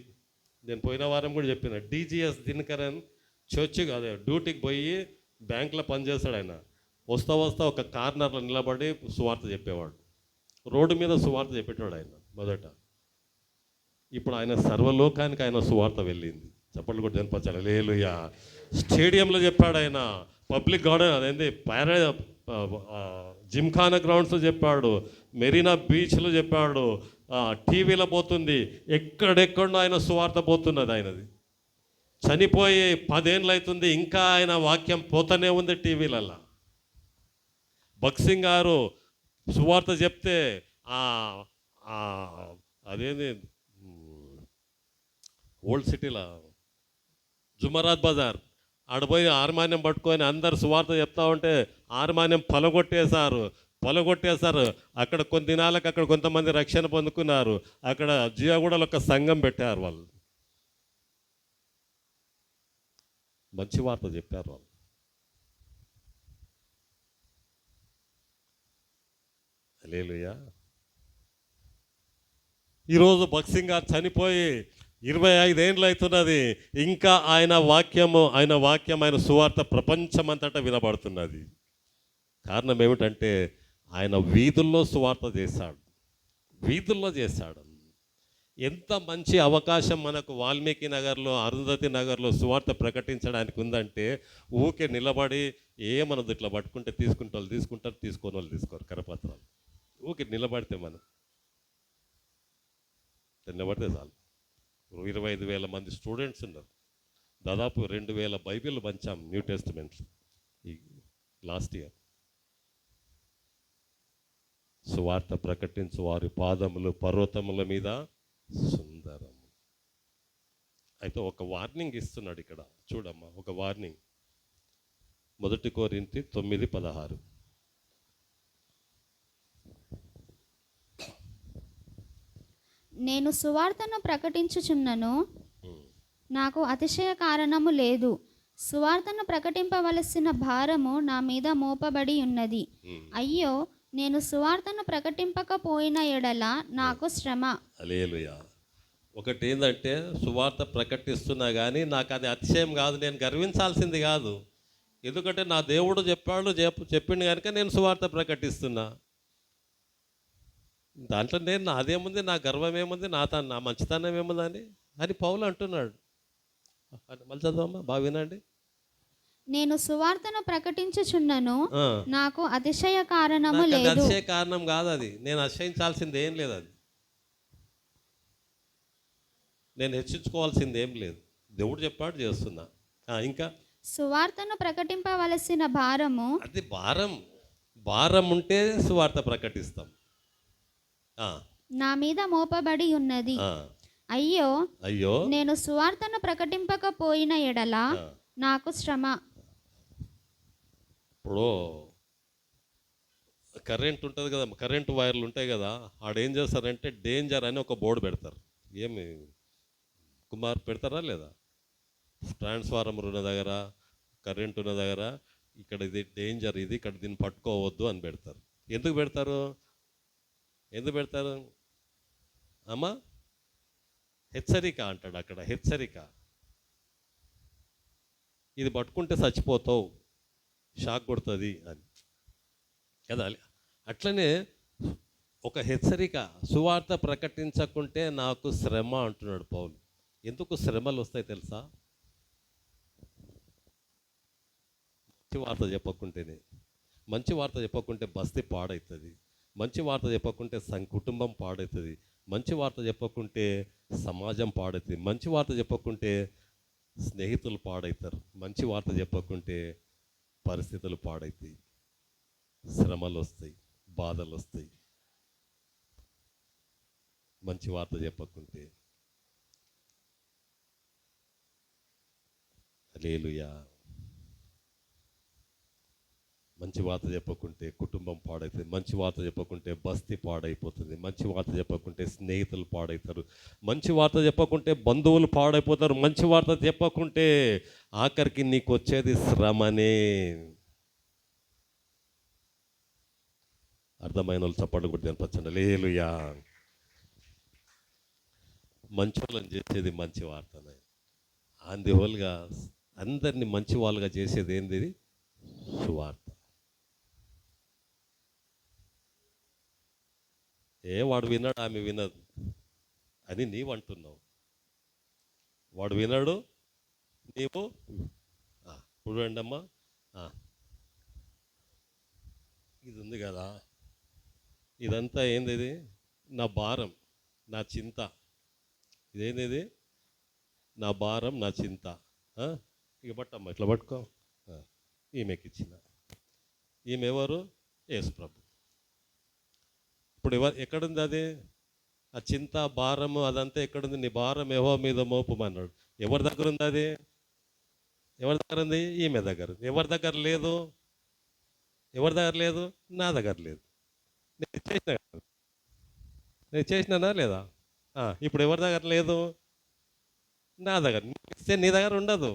నేను పోయిన వారం కూడా చెప్పిన. డిజిఎస్ దినకరన్ చర్చి అదే డ్యూటీకి పోయి బ్యాంక్లో పనిచేస్తాడు ఆయన. వస్తా వస్తా ఒక కార్నర్లో నిలబడి సువార్త చెప్పేవాడు. రోడ్డు మీద సువార్త చెప్పేటాడు ఆయన మొదట. ఇప్పుడు ఆయన సర్వలోకానికి ఆయన సువార్త వెళ్ళింది. చప్పట్లు కూడా కనిపించాలి. హల్లెలూయా. స్టేడియంలో చెప్పాడు ఆయన, పబ్లిక్ గార్డెన్ అదేంటి జిమ్ఖానా గ్రౌండ్స్లో చెప్పాడు, మెరీనా బీచ్లో చెప్పాడు, టీవీలో పోతుంది, ఎక్కడెక్కడో ఆయన సువార్త పోతున్నది ఆయనది. చనిపోయి 10 ఏళ్ళు అవుతుంది, ఇంకా ఆయన వాక్యం పోతూనే ఉంది టీవీలలో. భక్సింగ్ గారు సువార్త చెప్తే అదేంది ఓల్డ్ సిటీలో జుమరాత్ బజార్ ఆడపోయి హార్మాన్యం పట్టుకొని అందరు సువార్త చెప్తా ఉంటే హార్మాన్యం పలగొట్టేశారు. అక్కడ కొన్ని దినాలకు అక్కడ కొంతమంది రక్షణ పొందుకున్నారు. అక్కడ జియాగూడలో ఒక సంఘం పెట్టారు. వాళ్ళు మంచి వార్త చెప్పారు. వాళ్ళు హల్లెలూయా. ఈరోజు భక్సింగ్ గారు చనిపోయి 25 ఏళ్ళు అవుతున్నది. ఇంకా ఆయన వాక్యం ఆయన సువార్త ప్రపంచమంతటా వినబడుతున్నది. కారణం ఏమిటంటే ఆయన వీధుల్లో సువార్త చేశాడు. ఎంత మంచి అవకాశం మనకు వాల్మీకి నగర్లో, అరుంధతి నగర్లో సువార్త ప్రకటించడానికి ఉందంటే, ఊకే నిలబడి ఏమన్నది ఇట్లా పట్టుకుంటే తీసుకుంటారు, తీసుకోని వాళ్ళు తీసుకోరు కరపత్రాలు. ఊకే నిలబడితే మనం నిలబడితే చాలు. 25,000 మంది స్టూడెంట్స్ ఉన్నారు. దాదాపు 2,000 బైబిల్ పంచాం న్యూ టెస్టిమెంట్ ఈ లాస్ట్ ఇయర్. సువార్త ప్రకటించు వారి పాదములు పర్వతముల మీద సుందరం. అయితే ఒక వార్నింగ్ ఇస్తున్నాడు ఇక్కడ, చూడమ్మా ఒక వార్నింగ్. 1 కొరింథీ 9:16. నేను సువార్తను ప్రకటించుచున్నను, నాకు అతిశయ కారణము లేదు. సువార్తను ప్రకటింపవలసిన భారము నా మీద మోపబడి ఉన్నది. అయ్యో, నేను సువార్తను ప్రకటింపకపోయిన ఎడల నాకు శ్రమ. హల్లెలూయా. ఒకటి ఏంటంటే సువార్త ప్రకటిస్తున్నా కానీ నాకు అది అతిశయం కాదు, నేను గర్వించాల్సింది కాదు. ఎందుకంటే నా దేవుడు చెప్పిండు కనుక నేను సువార్త ప్రకటిస్తున్నా. దాంట్లో నేను నాదేముంది, నా గర్వం ఏముంది, నా మంచితనం ఏముందని అని పౌలు అంటున్నాడు. మళ్ళీ చదవమ్మా, బాగా వినండి. నేను సువార్తను ప్రకటించుచున్నను, నాకు అతిశయ కారణము లేదు. అతిశయ కారణం కాదు అది, నేను అతిశయించాల్సింది ఏం లేదు, అది నేను హెచ్చించుకోవాల్సింది ఏం లేదు. దేవుడు చెప్పాడు చేస్తున్నా. ఇంకా సువార్తను ప్రకటింపవలసిన భారము, అది భారం ఉంటే సువార్త ప్రకటిస్తాం. నా మీద మోపబడి ఉన్నది. అయ్యో, నేను సువార్తను ప్రకటింపకపోయిన ఎడల నాకు శ్రమ. ఇప్పుడు కరెంట్ ఉంటుంది కదా, కరెంటు వైర్లు ఉంటాయి కదా, ఆడేం చేస్తారంటే డేంజర్ అని ఒక బోర్డు పెడతారు. ఏమి కుమార్ పెడతారా లేదా? ట్రాన్స్ఫార్మర్ ఉన్న దగ్గర, కరెంట్ ఉన్న దగ్గర, ఇక్కడ ఇది డేంజర్, ఇది ఇక్కడ దీన్ని పట్టుకోవద్దు అని పెడతారు. ఎందుకు పెడతారు అమ్మా? హెచ్చరిక అంటాడు అక్కడ, హెచ్చరిక. ఇది పట్టుకుంటే చచ్చిపోతావు, షాక్ కొడుతుంది అని కదా. అట్లనే ఒక హెచ్చరిక, సువార్త ప్రకటించకుంటే నాకు శ్రమ అంటున్నాడు పౌలు. ఎందుకు శ్రమలు వస్తాయి తెలుసా? మంచి వార్త చెప్పకుంటే బస్తీ పాడవుతుంది. మంచి వార్త చెప్పకుంటే కుటుంబం పాడవుతుంది. మంచి వార్త చెప్పకుంటే సమాజం పాడవుతుంది. మంచి వార్త చెప్పకుంటే స్నేహితులు పాడవుతారు. మంచి వార్త చెప్పకుంటే పరిస్థితులు పాడవుతాయి, శ్రమలు వస్తాయి, బాధలు వస్తాయి. మంచి వార్త చెప్పకుంటే. హల్లెలూయా. మంచి వార్త చెప్పకుంటే కుటుంబం పాడవుతుంది, మంచి వార్త చెప్పకుంటే బస్తీ పాడైపోతుంది, మంచి వార్త చెప్పకుంటే స్నేహితులు పాడవుతారు, మంచి వార్త చెప్పకుంటే బంధువులు పాడైపోతారు, మంచి వార్త చెప్పకుంటే ఆఖరికి నీకు వచ్చేది శ్రమనే. అర్థమైన వాళ్ళు చప్పట్లు కొట్టి కనిపించండి. హల్లెలూయా. మంచి వాళ్ళని చేసేది మంచి వార్తనే. అందువల్లగా అందరినీ మంచి వాళ్ళుగా చేసేది ఏంది? సువార్త. వాడు విన్నాడు, ఆమె వినదు అని నీవు అంటున్నావు. వాడు విన్నాడు, నీవు చూడండి అమ్మా, ఇది ఉంది కదా, ఇదంతా ఏంది? ఇది నా భారం, నా చింత. ఇదేంది? ఇది నా భారం, నా చింత. ఇక పట్టమ్మా, ఇట్లా పట్టుకో. ఈమెకి ఇచ్చిన. ఈమె ఎవరు? యేసు ప్రభు. ఇప్పుడు ఎక్కడుంది అది? ఆ చింత, భారము అదంతా ఎక్కడుంది? నీ భారం యెహోవా మీద మోపమన్నాడు. ఎవరి దగ్గర ఉంది అది? ఎవరి దగ్గర ఉంది? ఈమె దగ్గర. ఎవరి దగ్గర లేదు? ఎవరి దగ్గర లేదు? నా దగ్గర లేదు. నేను చేసినానా లేదా? ఇప్పుడు ఎవరి దగ్గర లేదు? నా దగ్గర. ఇస్తే నీ దగ్గర ఉండదు.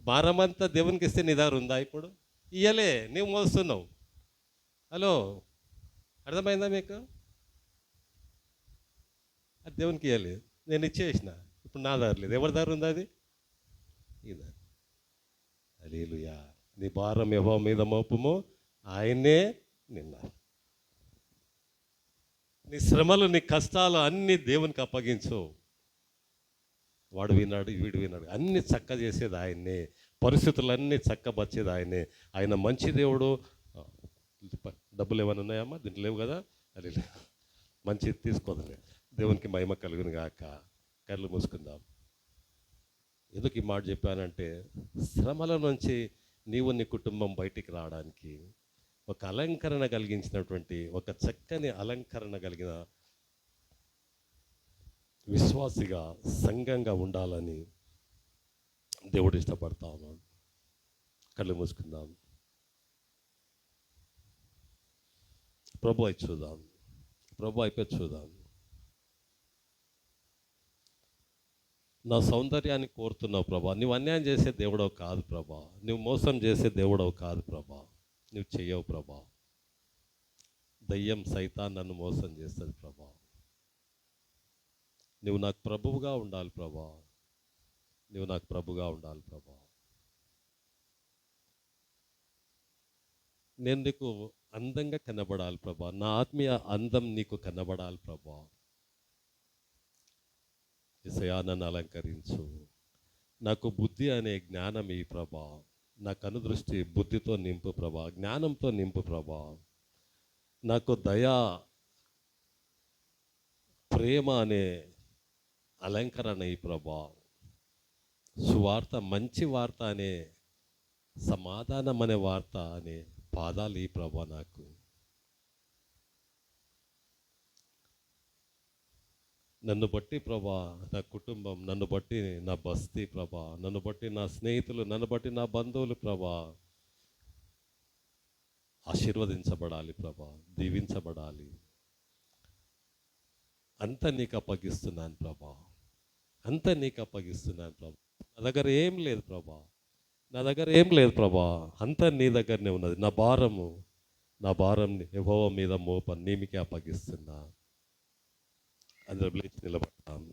భారం అంతా దేవునికి ఇస్తే నీ దగ్గర ఉందా? ఇప్పుడు ఇయ్యలే, నీవు మోస్తున్నావు. హలో, అర్థమైందా మీకు? అది దేవునికి ఇవ్వాలి, నేను ఇచ్చేసిన. ఇప్పుడు నా దగ్గర లేదు. ఎవరి దగ్గర ఉంది అది? ఇది. హల్లెలూయా. నీ భారం యెహోవా మీద మోపము, ఆయనే నిన్న. నీ శ్రమలు, నీ కష్టాలు అన్నీ దేవునికి అప్పగించు. వాడు విన్నాడు, వీడు విన్నాడు, అన్ని చక్క చేసేది ఆయన్నే. పరిస్థితులన్నీ చక్కబచ్చేది ఆయనే. ఆయన మంచి దేవుడు. డబ్బులు ఏమైనా ఉన్నాయమ్మా? దీంట్లో లేవు కదా. అది మంచి తీసుకోదండి. దేవునికి మహిమ కలుగును గాక. కళ్ళు మూసుకుందాం. ఎందుకు ఈ మాట చెప్పానంటే, శ్రమల నుంచి నీవు నీ కుటుంబం బయటికి రావడానికి ఒక అలంకరణ కలిగించినటువంటి, ఒక చక్కని అలంకరణ కలిగిన విశ్వాసిగా, సంఘంగా ఉండాలని దేవుడు ఇష్టపడతా ఉన్నాడు. కళ్ళు మూసుకుందాం. ప్రభు అయితే చూద్దాం. ప్రభు అయిపోయి చూద్దాం. నా సౌందర్యాన్ని కోరుతున్నావు ప్రభా. నువ్వు అన్యాయం చేసే దేవుడవు కాదు ప్రభా. నువ్వు మోసం చేసే దేవుడవు కాదు ప్రభా. నువ్వు చెయ్యవు ప్రభా. దయ్యం, సైతాన్ నన్ను మోసం చేస్తుంది ప్రభా. నువ్వు నాకు ప్రభువుగా ఉండాలి ప్రభా. నువ్వు నాకు ప్రభుగా ఉండాలి ప్రభా. నేను నీకు అందంగా కనబడాలి ప్రభా. నా ఆత్మీయ అందం నీకు కనబడాలి ప్రభా. యేసయ్యా, నన్ను అలంకరించు. నాకు బుద్ధి అనే జ్ఞానం ఈ ప్రభా. నా కనుదృష్టి బుద్ధితో నింపు ప్రభా, జ్ఞానంతో నింపు ప్రభా. నాకు దయా, ప్రేమ అనే అలంకరణ ఈ ప్రభా. సువార్త, మంచి వార్త అనే, సమాధానం అనే వార్త అనే పాదాలు ఈ ప్రభా. నాకు నన్ను బట్టి ప్రభా నా కుటుంబం, నన్ను బట్టి నా బస్తీ ప్రభా, నన్ను బట్టి నా స్నేహితులు, నన్ను బట్టి నా బంధువులు ప్రభా ఆశీర్వదించబడాలి ప్రభా, దీవించబడాలి. అంత నీకు అప్పగిస్తున్నాను ప్రభా. అంత నీకు అప్పగిస్తున్నాను ప్రభా. నా దగ్గర ఏం లేదు ప్రభా. నా దగ్గర ఏం లేదు ప్రభా. అంతా నీ దగ్గరనే ఉన్నది. నా భారం యెహోవా మీద మోప నీమికే అప్పగిస్తున్నా. అందరూ లేచి నిలబడతాము.